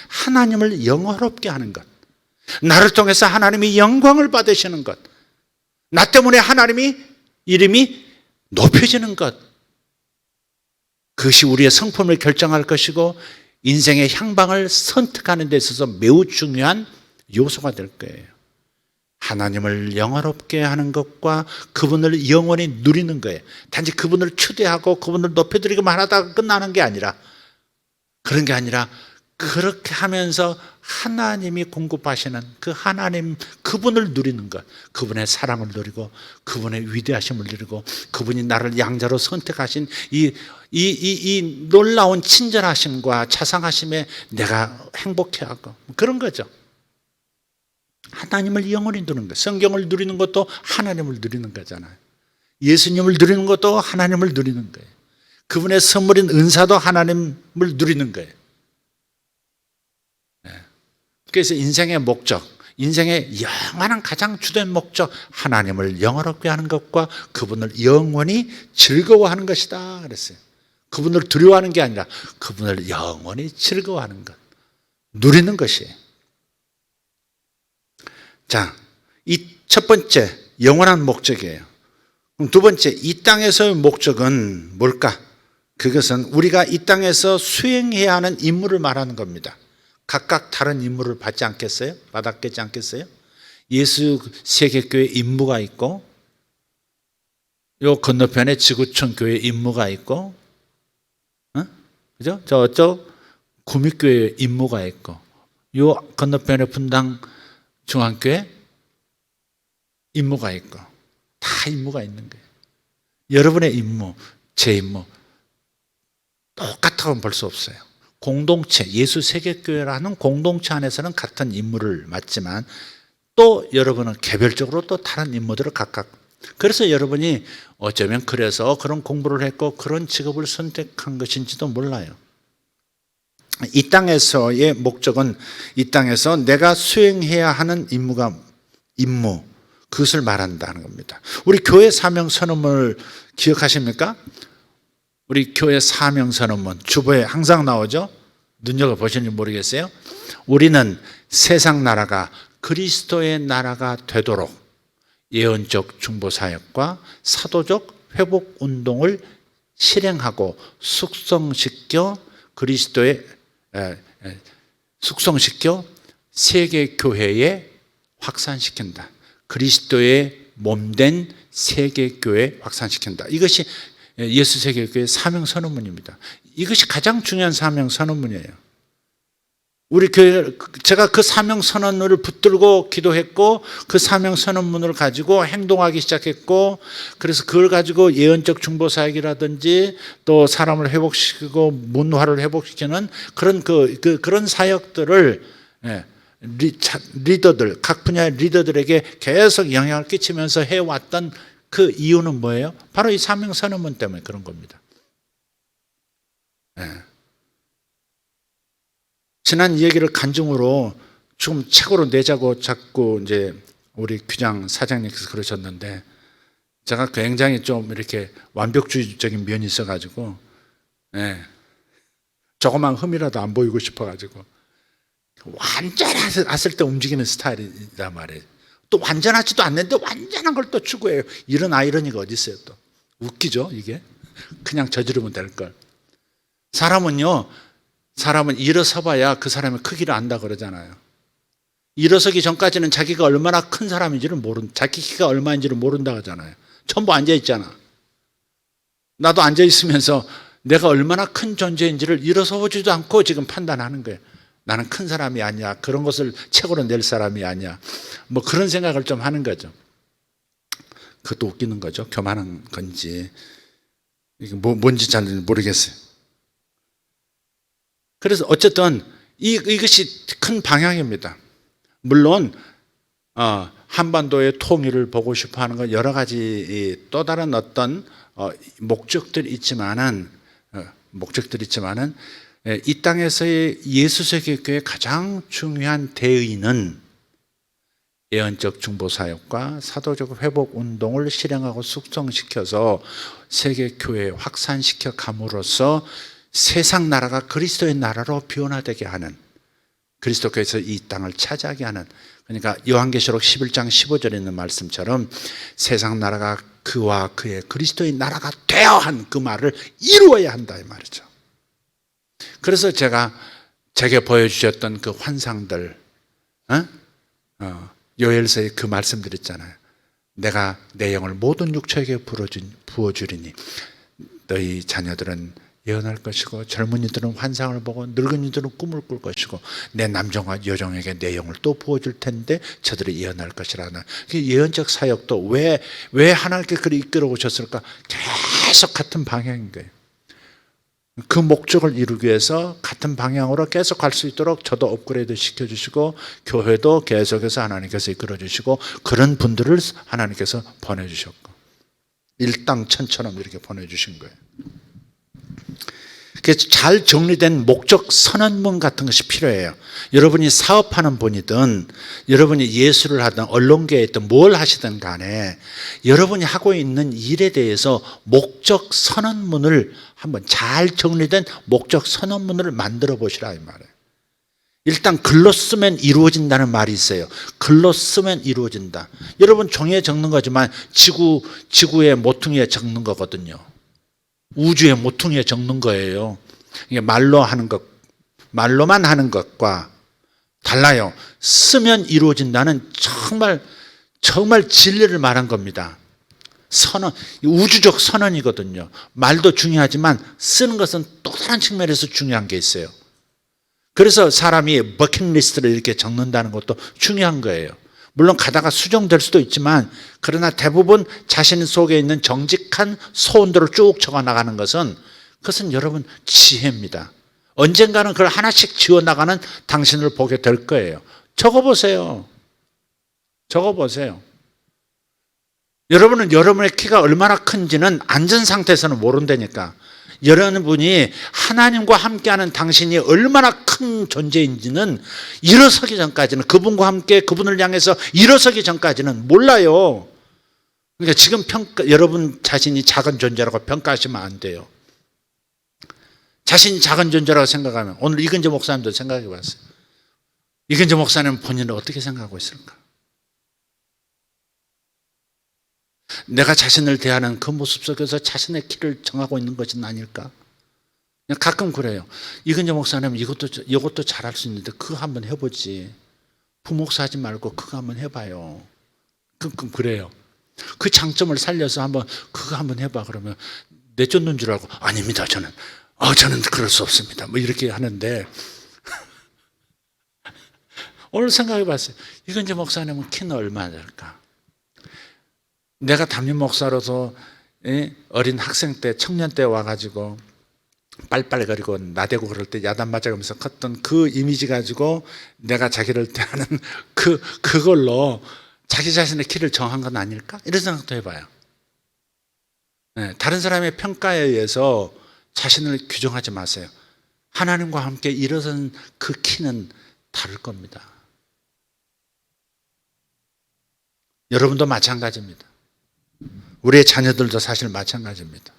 하나님을 영화롭게 하는 것. 나를 통해서 하나님이 영광을 받으시는 것. 나 때문에 하나님이 이름이 높여지는 것. 그것이 우리의 성품을 결정할 것이고 인생의 향방을 선택하는 데 있어서 매우 중요한 요소가 될 거예요. 하나님을 영화롭게 하는 것과 그분을 영원히 누리는 거예요. 단지 그분을 추대하고 그분을 높여드리기만 하다가 끝나는 게 아니라, 그런 게 아니라 그렇게 하면서 하나님이 공급하시는 그 하나님, 그분을 누리는 것, 그분의 사랑을 누리고 그분의 위대하심을 누리고 그분이 나를 양자로 선택하신 이 놀라운 친절하심과 자상하심에 내가 행복해하고 그런 거죠. 하나님을 영원히 누리는 것. 성경을 누리는 것도 하나님을 누리는 거잖아요. 예수님을 누리는 것도 하나님을 누리는 거예요. 그분의 선물인 은사도 하나님을 누리는 거예요. 그래서 인생의 목적, 인생의 영원한 가장 주된 목적, 하나님을 영화롭게 하는 것과 그분을 영원히 즐거워하는 것이다 그랬어요. 그분을 두려워하는 게 아니라 그분을 영원히 즐거워하는 것, 누리는 것이에요. 자, 이 첫 번째 영원한 목적이에요. 그럼 두 번째, 이 땅에서의 목적은 뭘까? 그것은 우리가 이 땅에서 수행해야 하는 임무를 말하는 겁니다. 각각 다른 임무를 받지 않겠어요? 받았겠지 않겠어요? 예수 세계교회 임무가 있고, 요 건너편에 지구촌 교회 임무가 있고, 그죠? 저쪽 구미교회 임무가 있고, 요 건너편에 분당 중앙교회 임무가 있고, 다 임무가 있는 거예요. 여러분의 임무, 제 임무 똑같다고는 볼 수 없어요. 공동체, 예수 세계교회라는 공동체 안에서는 같은 임무를 맡지만 또 여러분은 개별적으로 또 다른 임무들을 각각, 그래서 여러분이 어쩌면 그래서 그런 공부를 했고 그런 직업을 선택한 것인지도 몰라요. 이 땅에서의 목적은 이 땅에서 내가 수행해야 하는 임무, 그것을 말한다는 겁니다. 우리 교회 사명 선언문을 기억하십니까? 우리 교회 사명 선언문 주보에 항상 나오죠. 눈여겨보시는지 모르겠어요. 우리는 세상 나라가 그리스도의 나라가 되도록 예언적 중보사역과 사도적 회복운동을 실행하고 숙성시켜 세계교회에 확산시킨다. 그리스도의 몸된 세계교회에 확산시킨다. 이것이 예수 세계교회 사명 선언문입니다. 이것이 가장 중요한 사명 선언문이에요. 우리 교회, 제가 그 사명 선언문을 붙들고 기도했고 그 사명 선언문을 가지고 행동하기 시작했고, 그래서 그걸 가지고 예언적 중보 사역이라든지 또 사람을 회복시키고 문화를 회복시키는 그런 사역들을 리더들, 각 분야의 리더들에게 계속 영향을 끼치면서 해왔던 그 이유는 뭐예요? 바로 이 사명 선언문 때문에 그런 겁니다. 지난 얘기를 간증으로 좀 책으로 내자고 자꾸 이제 우리 규장 사장님께서 그러셨는데, 제가 굉장히 좀 이렇게 완벽주의적인 면이 있어가지고, 조그만 흠이라도 안 보이고 싶어가지고 완전했을 때 움직이는 스타일이란 말이에요. 또 완전하지도 않는데 완전한 걸 또 추구해요. 이런 아이러니가 어디 있어요? 또 웃기죠 이게. 그냥 저지르면 될 걸. 사람은 일어서 봐야 그 사람의 크기를 안다 그러잖아요. 일어서기 전까지는 자기가 얼마나 큰 사람인지를 자기 키가 얼마인지를 모른다 하잖아요. 전부 앉아 있잖아. 나도 앉아 있으면서 내가 얼마나 큰 존재인지를 일어서 보지도 않고 지금 판단하는 거예요. 나는 큰 사람이 아니야. 그런 것을 책으로 낼 사람이 아니야. 뭐 그런 생각을 좀 하는 거죠. 그것도 웃기는 거죠. 교만한 건지 이게 뭔지 잘 모르겠어요. 그래서 어쨌든 이것이 큰 방향입니다. 물론 한반도의 통일을 보고 싶어하는 건 여러 가지 또 다른 어떤 목적들이 있지만은 이 땅에서의 예수세계교회의 가장 중요한 대의는 예언적 중보사역과 사도적 회복운동을 실행하고 숙성시켜서 세계교회에 확산시켜 감으로써 세상 나라가 그리스도의 나라로 변화되게 하는, 그리스도께서 이 땅을 차지하게 하는, 그러니까 요한계시록 11장 15절에 있는 말씀처럼 세상 나라가 그와 그의 그리스도의 나라가 되어 한 그 말을 이루어야 한다 이 말이죠. 그래서 제게 보여주셨던 그 환상들, 요엘서에 그 말씀 드렸잖아요. 내가 내 영을 모든 육체에게 부어주리니 너희 자녀들은 예언할 것이고 젊은이들은 환상을 보고 늙은이들은 꿈을 꿀 것이고 내 남종과 여종에게 내 영을 또 부어줄 텐데 저들이 예언할 것이라는 예언적 사역도 왜 하나님께 그리 이끌어 오셨을까? 계속 같은 방향인 거예요. 그 목적을 이루기 위해서 같은 방향으로 계속 갈 수 있도록 저도 업그레이드 시켜주시고 교회도 계속해서 하나님께서 이끌어주시고 그런 분들을 하나님께서 보내주셨고 일당천처럼 이렇게 보내주신 거예요. 그래서 잘 정리된 목적 선언문 같은 것이 필요해요. 여러분이 사업하는 분이든 여러분이 예술을 하든 언론계에 있든 뭘 하시든 간에 여러분이 하고 있는 일에 대해서 목적 선언문을 한번 잘 정리된 목적 선언문을 만들어 보시라 이 말이에요. 일단 글로 쓰면 이루어진다는 말이 있어요. 글로 쓰면 이루어진다. 여러분 종이에 적는 거지만 지구의 모퉁이에 적는 거거든요. 우주의 모퉁이에 적는 거예요. 이게 말로만 하는 것과 달라요. 쓰면 이루어진다는 정말 진리를 말한 겁니다. 선언, 우주적 선언이거든요. 말도 중요하지만 쓰는 것은 또 다른 측면에서 중요한 게 있어요. 그래서 사람이 버킷리스트를 이렇게 적는다는 것도 중요한 거예요. 물론 가다가 수정될 수도 있지만 그러나 대부분 자신 속에 있는 정직한 소원들을 쭉 적어나가는 그것은 여러분 지혜입니다. 언젠가는 그걸 하나씩 지워나가는 당신을 보게 될 거예요. 적어보세요. 여러분은 여러분의 키가 얼마나 큰지는 안전 상태에서는 모른다니까. 여러분이 하나님과 함께하는 당신이 얼마나 큰 존재인지는 일어서기 전까지는 그분과 함께 그분을 향해서 일어서기 전까지는 몰라요. 그러니까 지금 여러분 자신이 작은 존재라고 평가하시면 안 돼요. 자신이 작은 존재라고 생각하면 오늘 이근재 목사님도 생각해 봤어요. 이근재 목사님은 본인을 어떻게 생각하고 있을까? 내가 자신을 대하는 그 모습 속에서 자신의 키를 정하고 있는 것은 아닐까? 가끔 그래요. 이근재 목사님 이것도 잘할 수 있는데 그거 한번 해보지. 부목사 하지 말고 그거 한번 해봐요. 그래요. 그 장점을 살려서 그거 한번 해봐. 그러면 내쫓는 줄 알고 아닙니다. 저는 그럴 수 없습니다. 뭐 이렇게 하는데 오늘 생각해 봤어요. 이근재 목사님은 키는 얼마나 될까? 내가 담임 목사로서 어린 학생 때 청년 때 와가지고 빨빨거리고 나대고 그럴 때 야단 맞아가면서 컸던 그 이미지 가지고 내가 자기를 대하는 그걸로 자기 자신의 키를 정한 건 아닐까? 이런 생각도 해봐요. 다른 사람의 평가에 의해서 자신을 규정하지 마세요. 하나님과 함께 일어선 그 키는 다를 겁니다. 여러분도 마찬가지입니다. 우리의 자녀들도 사실 마찬가지입니다.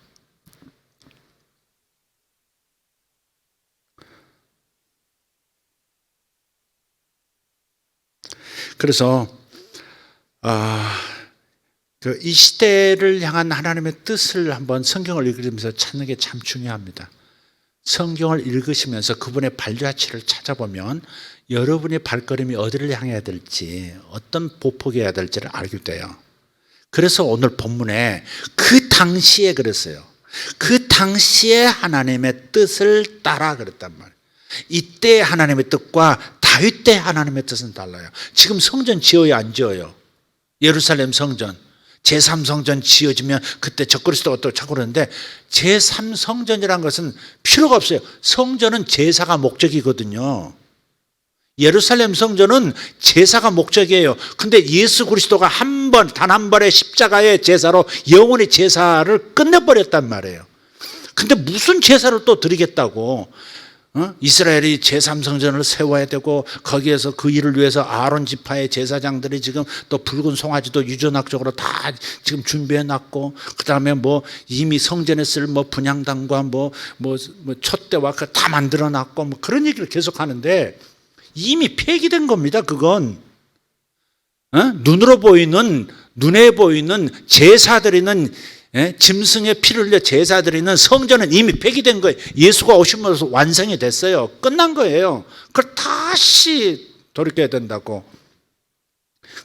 그래서 이 시대를 향한 하나님의 뜻을 한번 성경을 읽으면서 찾는 게 참 중요합니다. 성경을 읽으시면서 그분의 발자취를 찾아보면 여러분의 발걸음이 어디를 향해야 될지 어떤 보폭해야 될지를 알게 돼요. 그래서 오늘 본문에 그 당시에 그랬어요. 그 당시에 하나님의 뜻을 따라 그랬단 말이에요. 이때 하나님의 뜻과 다윗 때 하나님의 뜻은 달라요. 지금 성전 지어요 안 지어요? 예루살렘 성전 제3성전 지어지면 그때 적그리스도가 또 자꾸 그러는데 제3성전이라는 것은 필요가 없어요. 성전은 제사가 목적이거든요. 예루살렘 성전은 제사가 목적이에요. 근데 예수 그리스도가 단 한 번의 십자가의 제사로 영원히 제사를 끝내버렸단 말이에요. 근데 무슨 제사를 또 드리겠다고? 이스라엘이 제3성전을 세워야 되고 거기에서 그 일을 위해서 아론 지파의 제사장들이 지금 또 붉은 송아지도 유전학적으로 다 지금 준비해 놨고 그다음에 뭐 이미 성전에 쓸 뭐 분향단과 뭐 촛대와 다 만들어 놨고 뭐 그런 얘기를 계속 하는데 이미 폐기된 겁니다. 그건 눈에 보이는 제사드리는 짐승의 피를 흘려 제사드리는 성전은 이미 폐기된 거예요. 예수가 오심으로써 완성이 됐어요. 끝난 거예요. 그걸 다시 돌이켜야 된다고.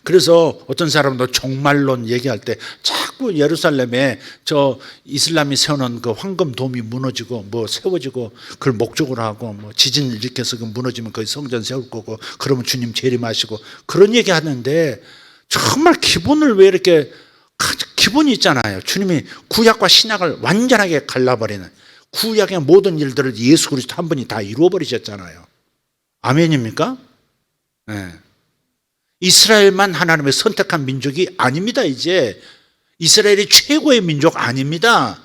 그래서 어떤 사람도 종말론 얘기할 때 자꾸 예루살렘에 저 이슬람이 세워놓은 그 황금돔이 무너지고 뭐 세워지고 그걸 목적으로 하고 뭐 지진을 일으켜서 그 무너지면 거기 성전 세울 거고 그러면 주님 재림하시고 그런 얘기 하는데 정말 기본을 왜 이렇게 기본이 있잖아요. 주님이 구약과 신약을 완전하게 갈라버리는 구약의 모든 일들을 예수 그리스도 한 분이 다 이루어버리셨잖아요. 아멘입니까? 네. 이스라엘만 하나님의 선택한 민족이 아닙니다. 이제 이스라엘이 최고의 민족 아닙니다.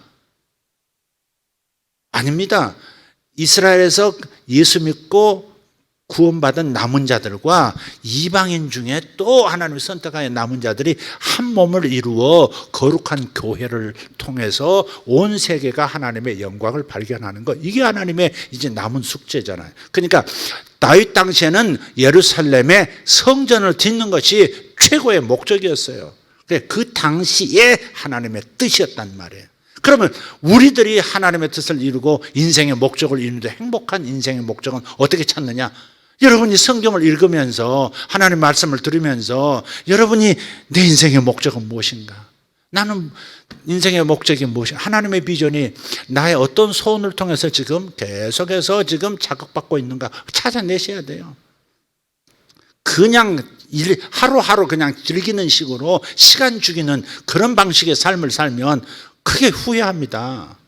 아닙니다. 이스라엘에서 예수 믿고 구원받은 남은 자들과 이방인 중에 또 하나님의 선택하여 남은 자들이 한 몸을 이루어 거룩한 교회를 통해서 온 세계가 하나님의 영광을 발견하는 것, 이게 하나님의 이제 남은 숙제잖아요. 그러니까 다윗 당시에는 예루살렘에 성전을 짓는 것이 최고의 목적이었어요. 그 당시에 하나님의 뜻이었단 말이에요. 그러면 우리들이 하나님의 뜻을 이루고 인생의 목적을 이루는데 행복한 인생의 목적은 어떻게 찾느냐? 여러분이 성경을 읽으면서 하나님의 말씀을 들으면서 여러분이 내 인생의 목적은 무엇인가? 나는 인생의 목적이 무엇인가? 하나님의 비전이 나의 어떤 소원을 통해서 지금 계속해서 지금 자극받고 있는가 찾아내셔야 돼요. 그냥 하루하루 그냥 즐기는 식으로 시간 죽이는 그런 방식의 삶을 살면 크게 후회합니다.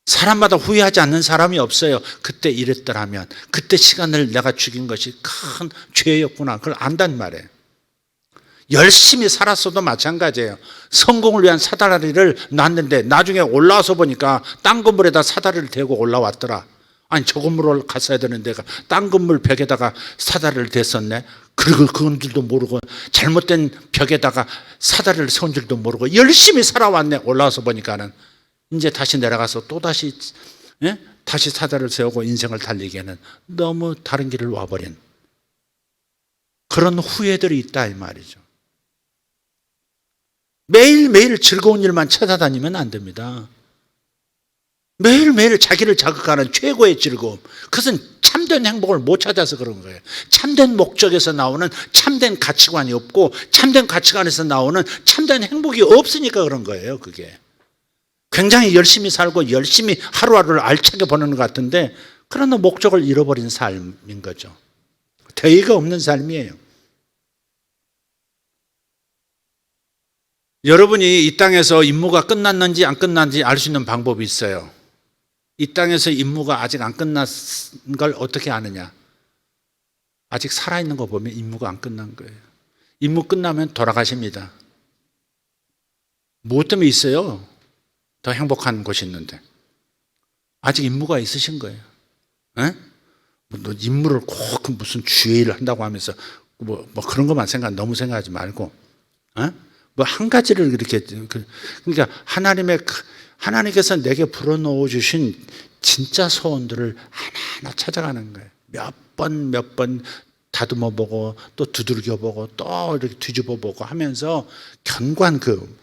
사람마다 후회하지 않는 사람이 없어요. 그때 이랬더라면, 그때 시간을 내가 죽인 것이 큰 죄였구나. 그걸 안단 말이에요. 열심히 살았어도 마찬가지예요. 성공을 위한 사다리를 놨는데 나중에 올라와서 보니까 땅 건물에다 사다리를 대고 올라왔더라. 아니 저 건물을 갔어야 되는데 땅 건물 벽에다가 사다리를 댔었네. 그리고 그건 줄도 모르고 잘못된 벽에다가 사다리를 세운 줄도 모르고 열심히 살아왔네. 올라와서 보니까는 이제 다시 내려가서 또 다시 사다리를 세우고 인생을 달리기에는 너무 다른 길을 와버린 그런 후회들이 있다 이 말이죠. 매일매일 즐거운 일만 찾아다니면 안 됩니다. 매일매일 자기를 자극하는 최고의 즐거움, 그것은 참된 행복을 못 찾아서 그런 거예요. 참된 목적에서 나오는 참된 가치관이 없고 참된 가치관에서 나오는 참된 행복이 없으니까 그런 거예요. 그게 굉장히 열심히 살고 열심히 하루하루를 알차게 보내는 것 같은데 그러나 목적을 잃어버린 삶인 거죠. 대의가 없는 삶이에요. 여러분이 이 땅에서 임무가 끝났는지 안 끝났는지 알 수 있는 방법이 있어요. 이 땅에서 임무가 아직 안 끝난 걸 어떻게 아느냐? 아직 살아있는 거 보면 임무가 안 끝난 거예요. 임무 끝나면 돌아가십니다. 무엇 때문에 있어요? 더 행복한 곳이 있는데 아직 임무가 있으신 거예요. 너 임무를 꼭 무슨 주의를 한다고 하면서 뭐 그런 것만 너무 생각하지 말고 뭐 한 가지를 이렇게 그러니까 하나님께서 내게 불어넣어 주신 진짜 소원들을 하나하나 찾아가는 거예요. 몇 번 다듬어 보고 또 두들겨 보고 또 이렇게 뒤집어 보고 하면서 견고한 그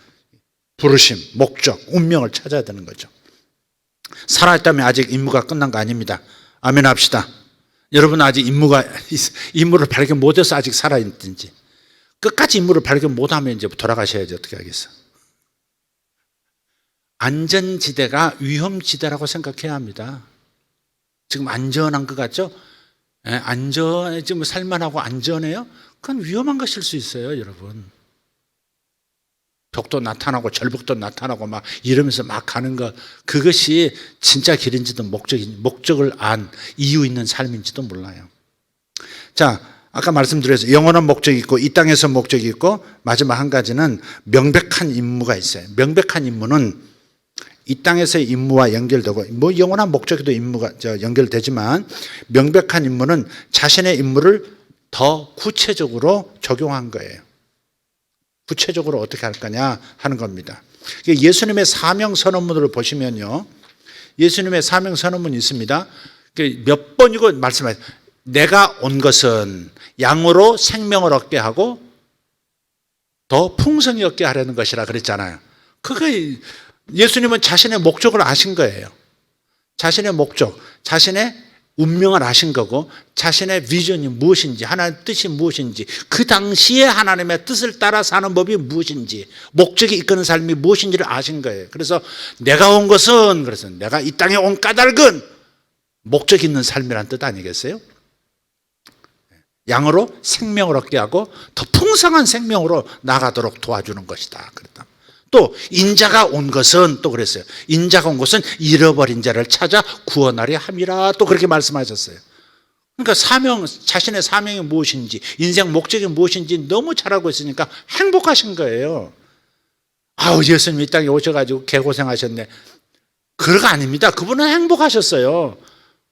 부르심, 목적, 운명을 찾아야 되는 거죠. 살아있다면 아직 임무가 끝난 거 아닙니다. 아멘 합시다. 여러분 아직 임무를 발견 못해서 아직 살아있든지 끝까지 임무를 발견 못하면 이제 돌아가셔야지 어떻게 하겠어. 안전지대가 위험지대라고 생각해야 합니다. 지금 안전한 것 같죠? 지금 살만하고 안전해요? 그건 위험한 것일 수 있어요, 여러분. 벽도 나타나고 절벽도 나타나고 막 이러면서 막 가는 것, 그것이 진짜 길인지도 목적을 안 이유 있는 삶인지도 몰라요. 자, 아까 말씀드렸어요. 영원한 목적이 있고 이 땅에서 목적이 있고 마지막 한 가지는 명백한 임무가 있어요. 명백한 임무는 이 땅에서의 임무와 연결되고 뭐 영원한 목적에도 임무가 연결되지만 명백한 임무는 자신의 임무를 더 구체적으로 적용한 거예요. 구체적으로 어떻게 할 거냐 하는 겁니다. 예수님의 사명 선언문을 보시면요. 예수님의 사명 선언문이 있습니다. 몇 번이고 말씀하세요. 내가 온 것은 양으로 생명을 얻게 하고 더 풍성히 얻게 하려는 것이라 그랬잖아요. 그게 예수님은 자신의 목적을 아신 거예요. 자신의 목적, 자신의 운명을 아신 거고 자신의 비전이 무엇인지 하나님의 뜻이 무엇인지 그 당시에 하나님의 뜻을 따라 사는 법이 무엇인지 목적이 이끄는 삶이 무엇인지를 아신 거예요. 그래서 내가 온 것은 그래서 내가 이 땅에 온 까닭은 목적 있는 삶이란 뜻 아니겠어요? 양으로 생명을 얻게 하고 더 풍성한 생명으로 나가도록 도와주는 것이다. 그랬다. 또 인자가 온 것은 또 그랬어요. 인자가 온 것은 잃어버린 자를 찾아 구원하려 함이라 또 그렇게 말씀하셨어요. 그러니까 자신의 사명이 무엇인지 인생 목적이 무엇인지 너무 잘 알고 있으니까 행복하신 거예요. 아우 예수님 이 땅에 오셔가지고 개고생하셨네. 그런 거 아닙니다. 그분은 행복하셨어요.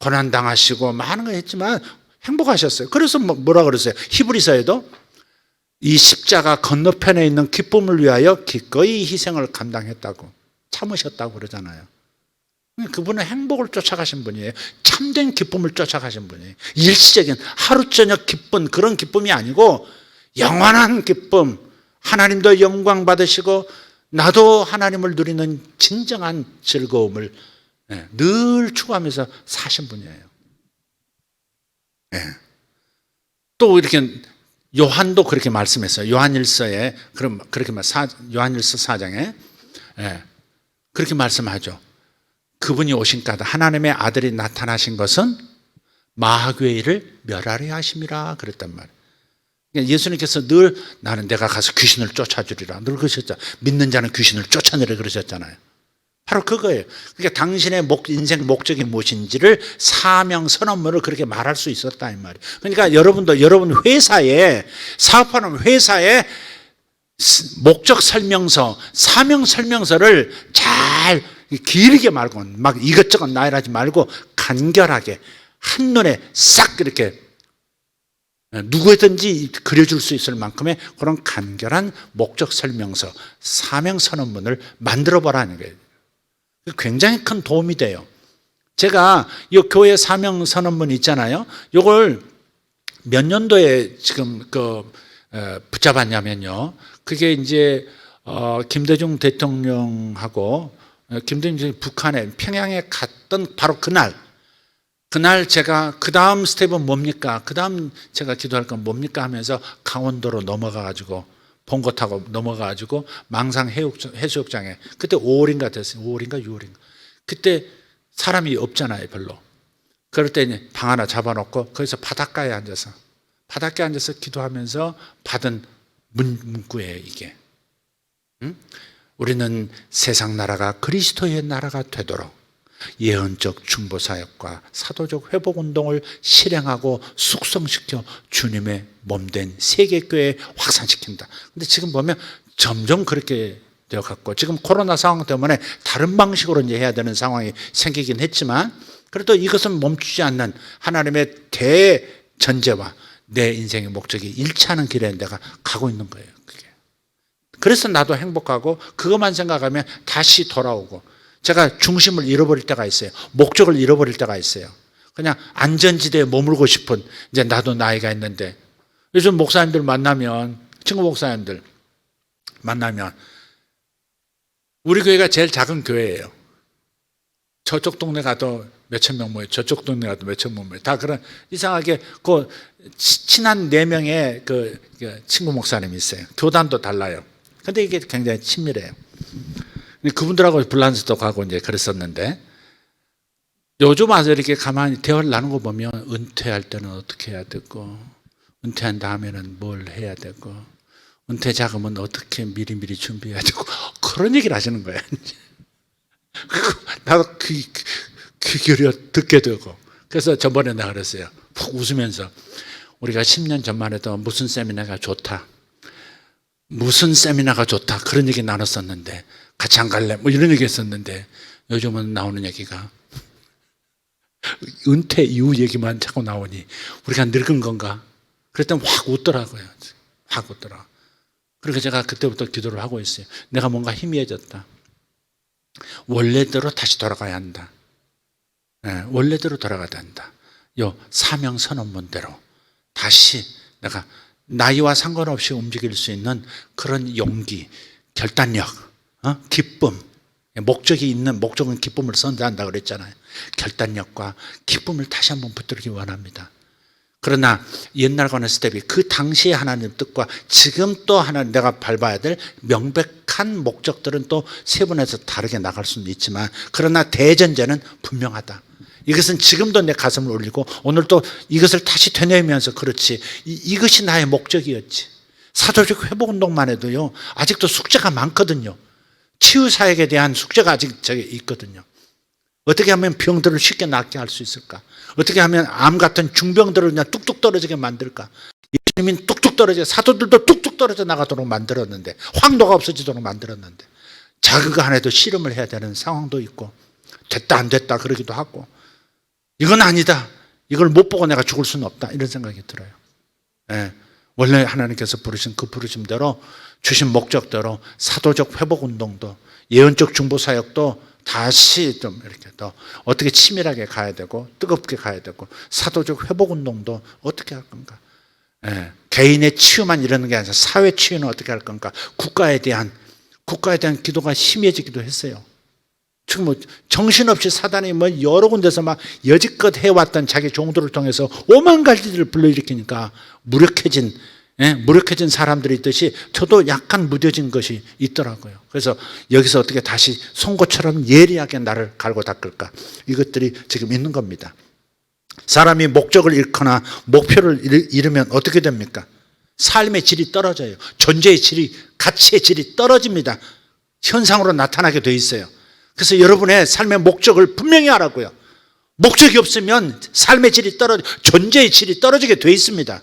고난당하시고 많은 거 했지만 행복하셨어요. 그래서 뭐라 그랬어요? 히브리서에도 이 십자가 건너편에 있는 기쁨을 위하여 기꺼이 희생을 감당했다고 참으셨다고 그러잖아요. 그분은 행복을 쫓아가신 분이에요. 참된 기쁨을 쫓아가신 분이에요. 일시적인 하루 저녁 기쁨 그런 기쁨이 아니고 영원한 기쁨 하나님도 영광 받으시고 나도 하나님을 누리는 진정한 즐거움을 늘 추구하면서 사신 분이에요. 또 이렇게 요한도 그렇게 말씀했어요. 요한일서에 요한일서 4장에 그렇게 말씀하죠. 그분이 오신 까닭 하나님의 아들이 나타나신 것은 마귀를 멸하려 하심이라 그랬단 말이에요. 그러니까 예수님께서 늘 나는 내가 가서 귀신을 쫓아주리라 늘 그러셨잖아요. 믿는 자는 귀신을 쫓아내려 그러셨잖아요. 바로 그거예요. 그러니까 당신의 인생 목적이 무엇인지를 사명 선언문을 그렇게 말할 수 있었다 이 말이에요. 그러니까 여러분 회사에 사업하는 회사에 목적 설명서, 사명 설명서를 잘 길게 말고 막 이것저것 나열하지 말고 간결하게 한눈에 싹 이렇게 누구든지 그려줄 수 있을 만큼의 그런 간결한 목적 설명서, 사명 선언문을 만들어 보라는 거예요. 굉장히 큰 도움이 돼요. 제가 이 교회 사명 선언문 있잖아요. 이걸 몇 년도에 지금 붙잡았냐면요. 그게 이제 김대중 대통령하고 김대중 북한에 평양에 갔던 바로 그날 제가 그 다음 스텝은 뭡니까? 그 다음 제가 기도할 건 뭡니까? 하면서 강원도로 넘어가가지고 봉고 타고 넘어가가지고 망상 해수욕장에 그때 5월인가 됐어요. 5월인가 6월인가. 그때 사람이 없잖아요, 별로. 그럴 때 방 하나 잡아놓고 거기서 바닷가에 앉아서 기도하면서 받은 문구예요, 이게. 응? 우리는 세상 나라가 그리스도의 나라가 되도록 예언적 중보사역과 사도적 회복운동을 실행하고 숙성시켜 주님의 몸된 세계교회에 확산시킨다. 근데 지금 보면 점점 그렇게 되어갔고 지금 코로나 상황 때문에 다른 방식으로 이제 해야 되는 상황이 생기긴 했지만 그래도 이것은 멈추지 않는 하나님의 대전제와 내 인생의 목적이 일치하는 길에 내가 가고 있는 거예요. 그게. 그래서 나도 행복하고 그것만 생각하면 다시 돌아오고 제가 중심을 잃어버릴 때가 있어요. 목적을 잃어버릴 때가 있어요. 그냥 안전지대에 머물고 싶은 이제 나도 나이가 있는데 요즘 목사님들 만나면 친구 목사님들 만나면 우리 교회가 제일 작은 교회예요. 저쪽 동네 가도 몇천 명 모여요. 저쪽 동네 가도 몇천 명 모여요. 다 그런 이상하게 그 친한 4명의 그 친구 목사님이 있어요. 교단도 달라요. 근데 이게 굉장히 친밀해요. 그분들하고 불란서도 가고 이제 그랬었는데 요즘 와서 이렇게 가만히 대화를 나누는 거 보면 은퇴할 때는 어떻게 해야 되고 은퇴한 다음에는 뭘 해야 되고 은퇴 자금은 어떻게 미리미리 준비해야 되고 그런 얘기를 하시는 거예요. 나도 귀 기울여 듣게 되고 그래서 저번에 내가 그랬어요. 푹 웃으면서 우리가 10년 전만 해도 무슨 세미나가 좋다. 무슨 세미나가 좋다 그런 얘기 나눴었는데 같이 안 갈래 뭐 이런 얘기 했었는데 요즘은 나오는 얘기가 은퇴 이후 얘기만 자꾸 나오니 우리가 늙은 건가? 그랬더니 확 웃더라고요. 확 웃더라. 그러니까 제가 그때부터 기도를 하고 있어요. 내가 뭔가 희미해졌다. 원래대로 다시 돌아가야 한다. 네, 원래대로 돌아가야 한다. 요 사명 선언문대로 다시 내가 나이와 상관없이 움직일 수 있는 그런 용기, 결단력, 기쁨, 목적이 있는 목적은 기쁨을 선사한다 그랬잖아요. 결단력과 기쁨을 다시 한번 붙들기 원합니다. 그러나 옛날과는 스텝이 그 당시에 하나님 뜻과 지금 또 하나님 내가 밟아야 될 명백한 목적들은 또 세분해서 다르게 나갈 수는 있지만 그러나 대전제는 분명하다. 이것은 지금도 내 가슴을 울리고 오늘 또 이것을 다시 되뇌면서 그렇지 이것이 나의 목적이었지. 사도적 회복운동만 해도요 아직도 숙제가 많거든요. 치유사역에 대한 숙제가 아직 저기 있거든요. 어떻게 하면 병들을 쉽게 낫게 할 수 있을까? 어떻게 하면 암 같은 중병들을 그냥 뚝뚝 떨어지게 만들까? 예수님이 뚝뚝 떨어져 사도들도 뚝뚝 떨어져 나가도록 만들었는데 황도가 없어지도록 만들었는데 자그가 안 해도 실험을 해야 되는 상황도 있고 됐다 안 됐다 그러기도 하고 이건 아니다. 이걸 못 보고 내가 죽을 수는 없다. 이런 생각이 들어요. 예. 원래 하나님께서 부르신 그 부르심대로 주신 목적대로 사도적 회복운동도 예언적 중보사역도 다시 좀 이렇게 더 어떻게 치밀하게 가야 되고 뜨겁게 가야 되고 사도적 회복운동도 어떻게 할 건가? 예. 개인의 치유만 이러는 게 아니라 사회 치유는 어떻게 할 건가? 국가에 대한 기도가 심해지기도 했어요. 지금 뭐 정신없이 사단이 뭐 여러 군데서 막 여지껏 해왔던 자기 종들을 통해서 오만 가지를 불러일으키니까 무력해진 사람들이 있듯이 저도 약간 무뎌진 것이 있더라고요. 그래서 여기서 어떻게 다시 송곳처럼 예리하게 나를 갈고 닦을까? 이것들이 지금 있는 겁니다. 사람이 목적을 잃거나 목표를 잃으면 어떻게 됩니까? 삶의 질이 떨어져요. 존재의 질이, 가치의 질이 떨어집니다. 현상으로 나타나게 돼 있어요. 그래서 여러분의 삶의 목적을 분명히 하라고요. 목적이 없으면 삶의 질이 존재의 질이 떨어지게 돼 있습니다.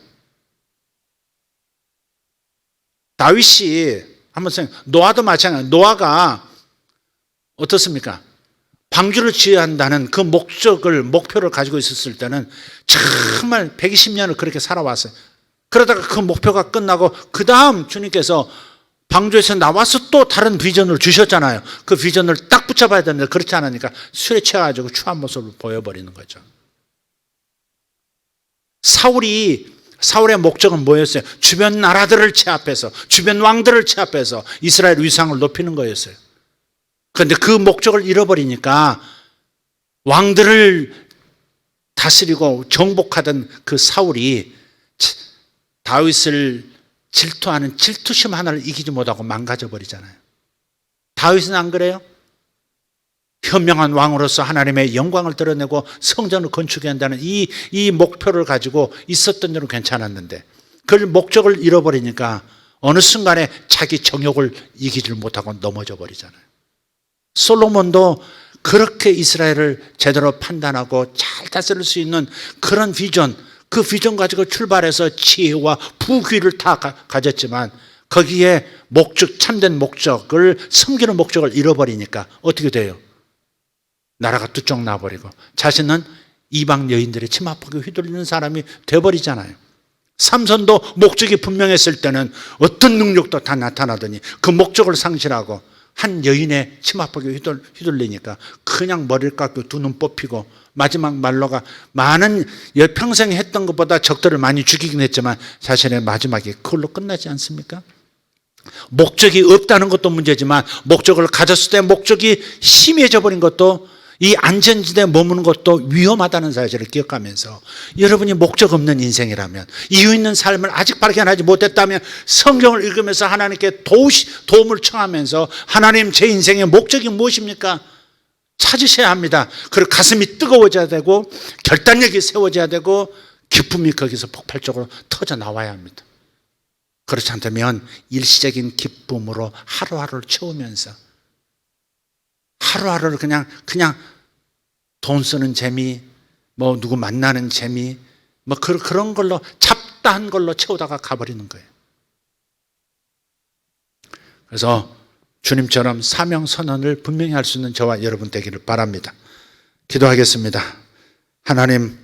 다윗이 한번 생각해, 노아도 마찬가지예요. 노아가 어떻습니까? 방주를 지어야 한다는 그 목표를 가지고 있었을 때는 정말 120년을 그렇게 살아왔어요. 그러다가 그 목표가 끝나고 그 다음 주님께서 방주에서 나와서 또 다른 비전을 주셨잖아요. 그 비전을 딱 붙잡아야 되는데 그렇지 않으니까 술에 취해가지고 추한 모습을 보여버리는 거죠. 사울의 목적은 뭐였어요? 주변 나라들을 제압해서 주변 왕들을 제압해서 이스라엘 위상을 높이는 거였어요. 그런데 그 목적을 잃어버리니까 왕들을 다스리고 정복하던 그 사울이 다윗을 질투하는 질투심 하나를 이기지 못하고 망가져 버리잖아요. 다윗은 안 그래요? 현명한 왕으로서 하나님의 영광을 드러내고 성전을 건축해야 한다는 이 목표를 가지고 있었던 일은 괜찮았는데 그 목적을 잃어버리니까 어느 순간에 자기 정욕을 이기질 못하고 넘어져 버리잖아요. 솔로몬도 그렇게 이스라엘을 제대로 판단하고 잘 다스릴 수 있는 그런 비전, 그 비전 가지고 출발해서 지혜와 부귀를 다 가졌지만 거기에 참된 목적을 섬기는 목적을 잃어버리니까 어떻게 돼요? 나라가 뚝 나버리고 자신은 이방 여인들의 치마폭에 휘둘리는 사람이 돼버리잖아요. 삼손도 목적이 분명했을 때는 어떤 능력도 다 나타나더니 그 목적을 상실하고 한 여인의 치마폭에 휘둘리니까 그냥 머리를 깎고 두 눈 뽑히고 마지막 말로가 많은 평생 했던 것보다 적들을 많이 죽이긴 했지만 자신의 마지막이 그걸로 끝나지 않습니까? 목적이 없다는 것도 문제지만 목적을 가졌을 때 목적이 희미해져 버린 것도 이 안전지대에 머무는 것도 위험하다는 사실을 기억하면서 여러분이 목적 없는 인생이라면 이유 있는 삶을 아직 발견하지 못했다면 성경을 읽으면서 하나님께 도움을 청하면서 하나님 제 인생의 목적이 무엇입니까? 찾으셔야 합니다. 그리고 가슴이 뜨거워져야 되고 결단력이 세워져야 되고 기쁨이 거기서 폭발적으로 터져 나와야 합니다. 그렇지 않다면 일시적인 기쁨으로 하루하루를 채우면서 하루하루를 그냥 돈 쓰는 재미, 뭐 누구 만나는 재미, 뭐 그런 걸로 잡다한 걸로 채우다가 가버리는 거예요. 그래서 주님처럼 사명 선언을 분명히 할 수 있는 저와 여러분 되기를 바랍니다. 기도하겠습니다. 하나님,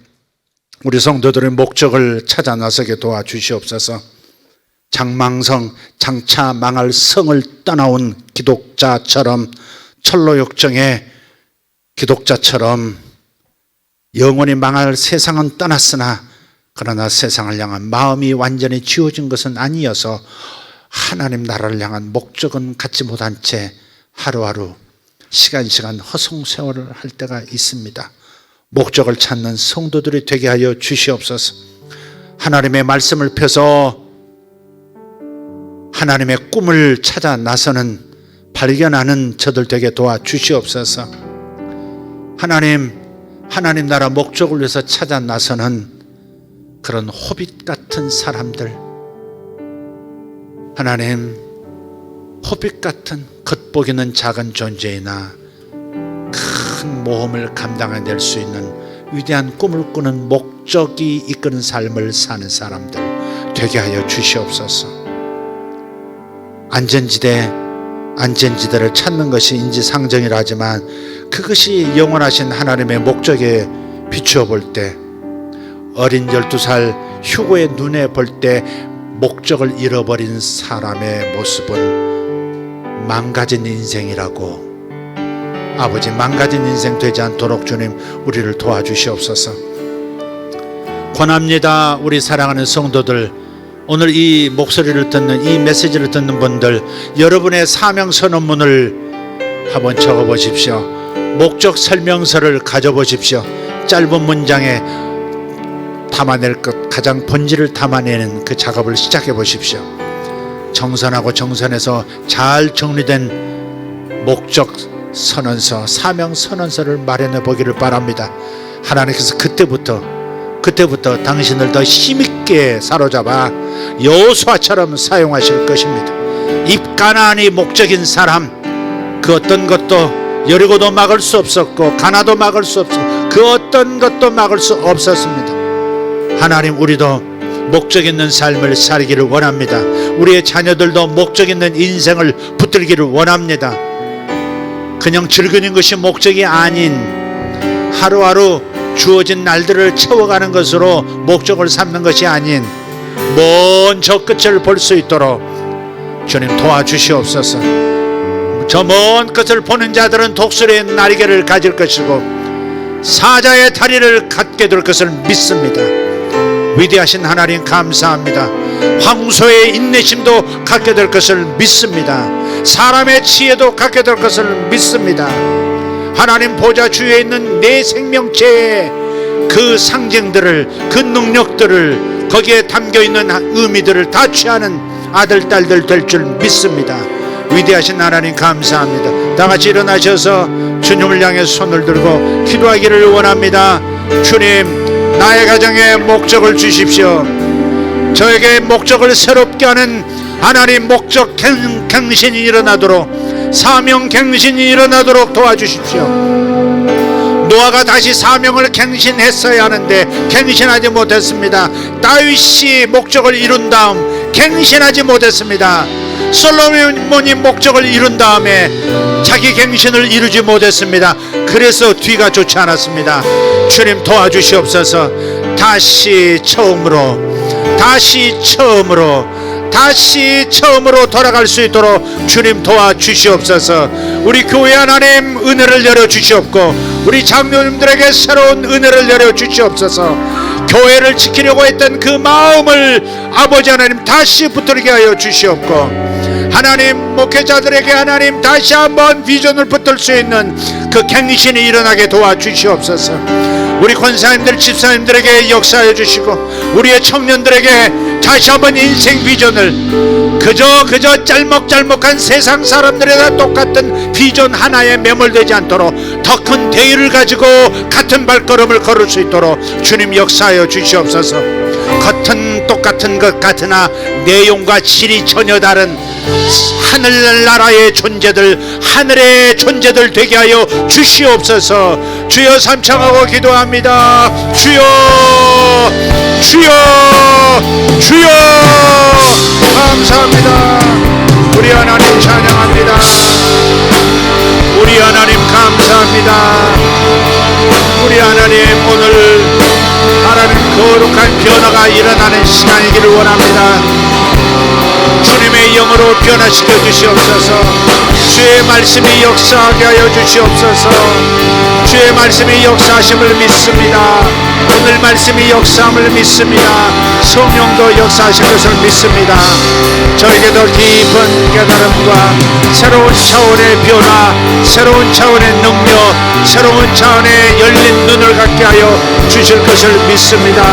우리 성도들의 목적을 찾아 나서게 도와주시옵소서. 장망성, 장차 망할 성을 떠나온 기독자처럼, 철로역정의 기독자처럼 영원히 망할 세상은 떠났으나 그러나 세상을 향한 마음이 완전히 지워진 것은 아니어서 하나님 나라를 향한 목적은 갖지 못한 채 하루하루 시간 허송세월을 할 때가 있습니다. 목적을 찾는 성도들이 되게 하여 주시옵소서. 하나님의 말씀을 펴서 하나님의 꿈을 찾아 나서는, 발견하는 저들 되게 도와주시옵소서. 하나님 나라 목적을 위해서 찾아 나서는 그런 호빗 같은 사람들, 하나님, 호빗 같은 겉보기는 작은 존재이나 큰 모험을 감당해낼 수 있는 위대한 꿈을 꾸는 목적이 이끄는 삶을 사는 사람들 되게 하여 주시옵소서. 안전지대를 찾는 것이 인지상정이라지만 그것이 영원하신 하나님의 목적에 비추어 볼 때, 어린 12살 휴고의 눈에 볼 때 목적을 잃어버린 사람의 모습은 망가진 인생이라고. 아버지, 망가진 인생 되지 않도록 주님 우리를 도와주시옵소서. 권합니다. 우리 사랑하는 성도들, 오늘 이 목소리를 듣는, 이 메시지를 듣는 분들, 여러분의 사명 선언문을 한번 적어 보십시오. 목적 설명서를 가져 보십시오. 짧은 문장에 담아낼 것, 가장 본질을 담아내는 그 작업을 시작해 보십시오. 정선하고 정선해서 잘 정리된 목적 선언서, 사명 선언서를 마련해 보기를 바랍니다. 하나님께서 그때부터 당신을 더 힘있게 사로잡아 여호수아처럼 사용하실 것입니다. 이 가나안이 목적인 사람, 그 어떤 것도 여리고도 막을 수 없었고 가나도 막을 수 없었고 그 어떤 것도 막을 수 없었습니다. 하나님, 우리도 목적 있는 삶을 살기를 원합니다. 우리의 자녀들도 목적 있는 인생을 붙들기를 원합니다. 그냥 즐기는 것이 목적이 아닌 하루하루 주어진 날들을 채워가는 것으로 목적을 삼는 것이 아닌 먼 저 끝을 볼 수 있도록 주님 도와주시옵소서. 저 먼 끝을 보는 자들은 독수리의 날개를 가질 것이고 사자의 다리를 갖게 될 것을 믿습니다. 위대하신 하나님 감사합니다. 황소의 인내심도 갖게 될 것을 믿습니다. 사람의 지혜도 갖게 될 것을 믿습니다. 하나님 보좌 주위에 있는 내 생명체의 그 상징들을, 그 능력들을, 거기에 담겨있는 의미들을 다 취하는 아들 딸들 될 줄 믿습니다. 위대하신 하나님 감사합니다. 다같이 일어나셔서 주님을 향해 손을 들고 기도하기를 원합니다. 주님, 나의 가정에 목적을 주십시오. 저에게 목적을 새롭게 하는 하나님 목적 갱신이 일어나도록, 사명 갱신이 일어나도록 도와주십시오. 노아가 다시 사명을 갱신했어야 하는데 갱신하지 못했습니다. 다윗이 목적을 이룬 다음 갱신하지 못했습니다. 솔로몬이 목적을 이룬 다음에 자기 갱신을 이루지 못했습니다. 그래서 뒤가 좋지 않았습니다. 주님 도와주시옵소서. 다시 처음으로 돌아갈 수 있도록 주님 도와주시옵소서. 우리 교회 하나님 은혜를 열어주시옵고 우리 장로님들에게 새로운 은혜를 열어주시옵소서. 교회를 지키려고 했던 그 마음을 아버지 하나님 다시 붙들게 하여 주시옵고, 하나님 목회자들에게 하나님 다시 한번 비전을 붙들 수 있는 그 갱신이 일어나게 도와주시옵소서. 우리 권사님들, 집사님들에게 역사해 주시고 우리의 청년들에게 다시 한번 인생 비전을, 그저 짤먹짤먹한 세상 사람들에다 똑같은 비전 하나에 매몰되지 않도록 더 큰 대의를 가지고 같은 발걸음을 걸을 수 있도록 주님 역사하여 주시옵소서. 겉은 똑같은 것 같으나 내용과 질이 전혀 다른 하늘나라의 존재들, 하늘의 존재들 되게 하여 주시옵소서. 주여 삼창하고 기도합니다. 주여 감사합니다. 우리 하나님 자녀 되기를 원합니다. 주님의 영으로 변화시켜 주시옵소서. 주의 말씀이 역사하게 하여 주시옵소서. 주의 말씀이 역사하심을 믿습니다. 오늘 말씀이 역사함을 믿습니다. 성령도 역사하실 것을 믿습니다. 저에게도 깊은 깨달음과 새로운 차원의 변화, 새로운 차원의 능력, 새로운 차원의 열린 눈을 갖게 하여 주실 것을 믿습니다.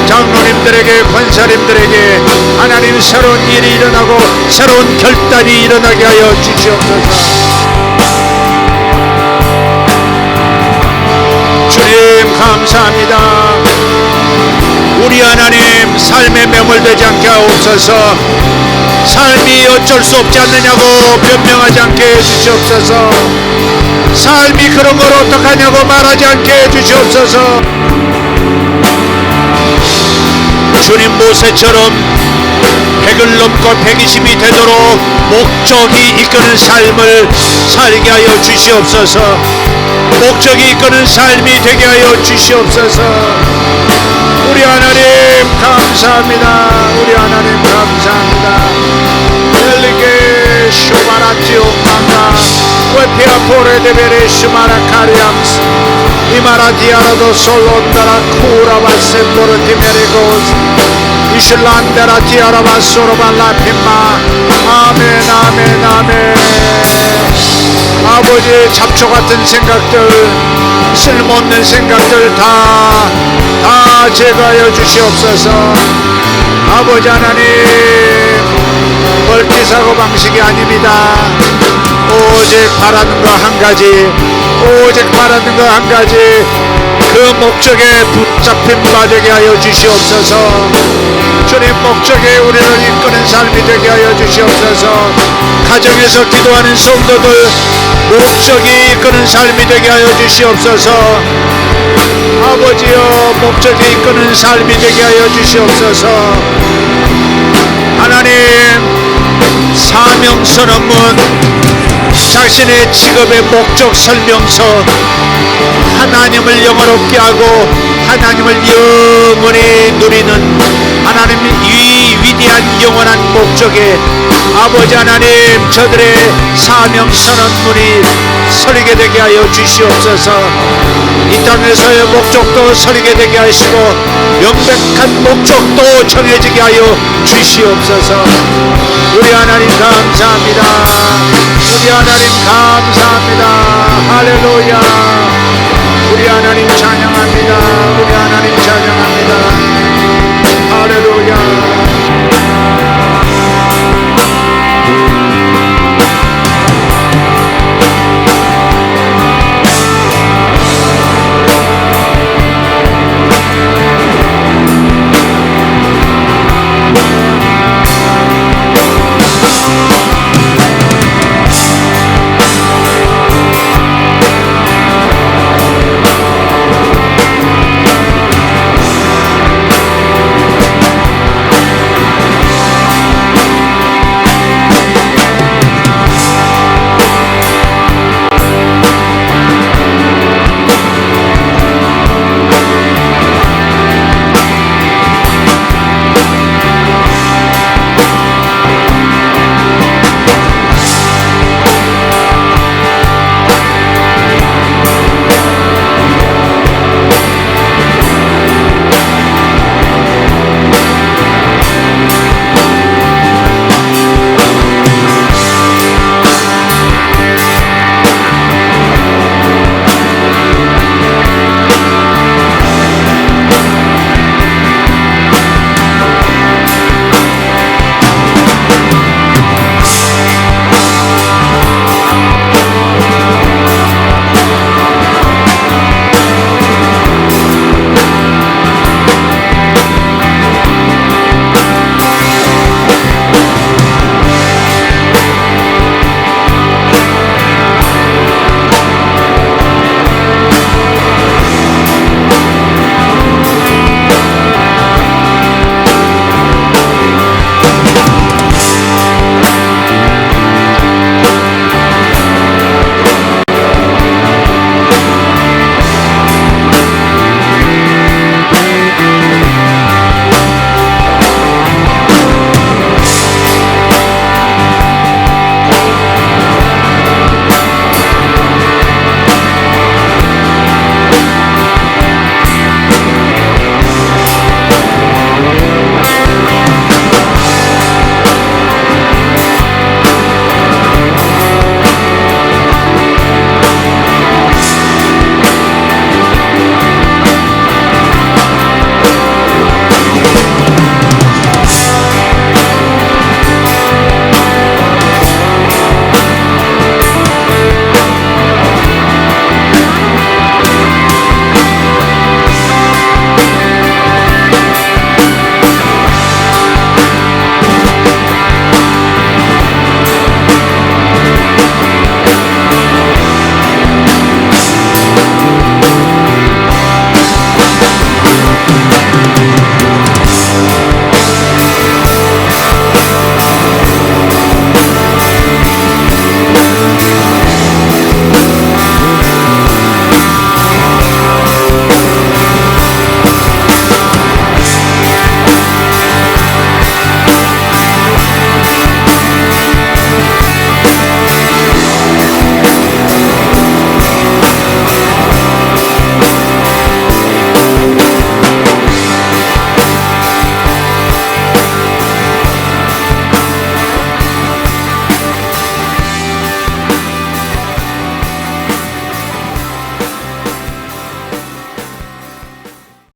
장로님들에게, 권사님들에게 하나님 새로운 일이 일어나고 새로운 결단이 일어나게 하여 주시옵소서. 주님 감사합니다. 우리 하나님 삶에 매몰되지 않게 하옵소서. 삶이 어쩔 수 없지 않느냐고 변명하지 않게 해주시옵소서. 삶이 그런 걸 어떡하냐고 말하지 않게 해주시옵소서. 주님 모세처럼 100을 넘고 120이 되도록 목적이 이끄는 삶을 살게 하여 주시옵소서. 목적이 이끄는 삶이 되게 하여 주시옵소서. 우리 하나님 감사합니다. 우리 하나님 감사합니다. 엘리게 슈마라티오 망가 웨피아 포레데베레 슈마라 카리암스 이마라디아라도 솔론다라 쿠라바셈보르티메리고스 이슐란데라 티아라바소로발라핀마 아멘 아멘 아멘. 아버지 잡초 같은 생각들, 쓸모없는 생각들 다 제거하여 주시옵소서. 아버지 하나님 멀티 사고 방식이 아닙니다. 오직 바라는 거 한 가지, 오직 바라는 거 한 가지. 그 목적에 붙잡힌 바 되게 하여 주시옵소서. 주님 목적에 우리를 이끄는 삶이 되게 하여 주시옵소서. 가정에서 기도하는 성도들 목적이 이끄는 삶이 되게 하여 주시옵소서. 아버지여 목적이 이끄는 삶이 되게 하여 주시옵소서. 하나님 사명 선언문, 자신의 직업의 목적 설명서, 하나님을 영화롭게 하고 하나님을 영원히 누리는 하나님 이 위대한 영원한 목적에 아버지 하나님 저들의 사명 선언문이 서리게 되게 하여 주시옵소서. 이 땅에서의 목적도 서리게 되게 하시고 명백한 목적도 정해지게 하여 주시옵소서. 우리 하나님 감사합니다. 우리 하나님 감사합니다. 할렐루야.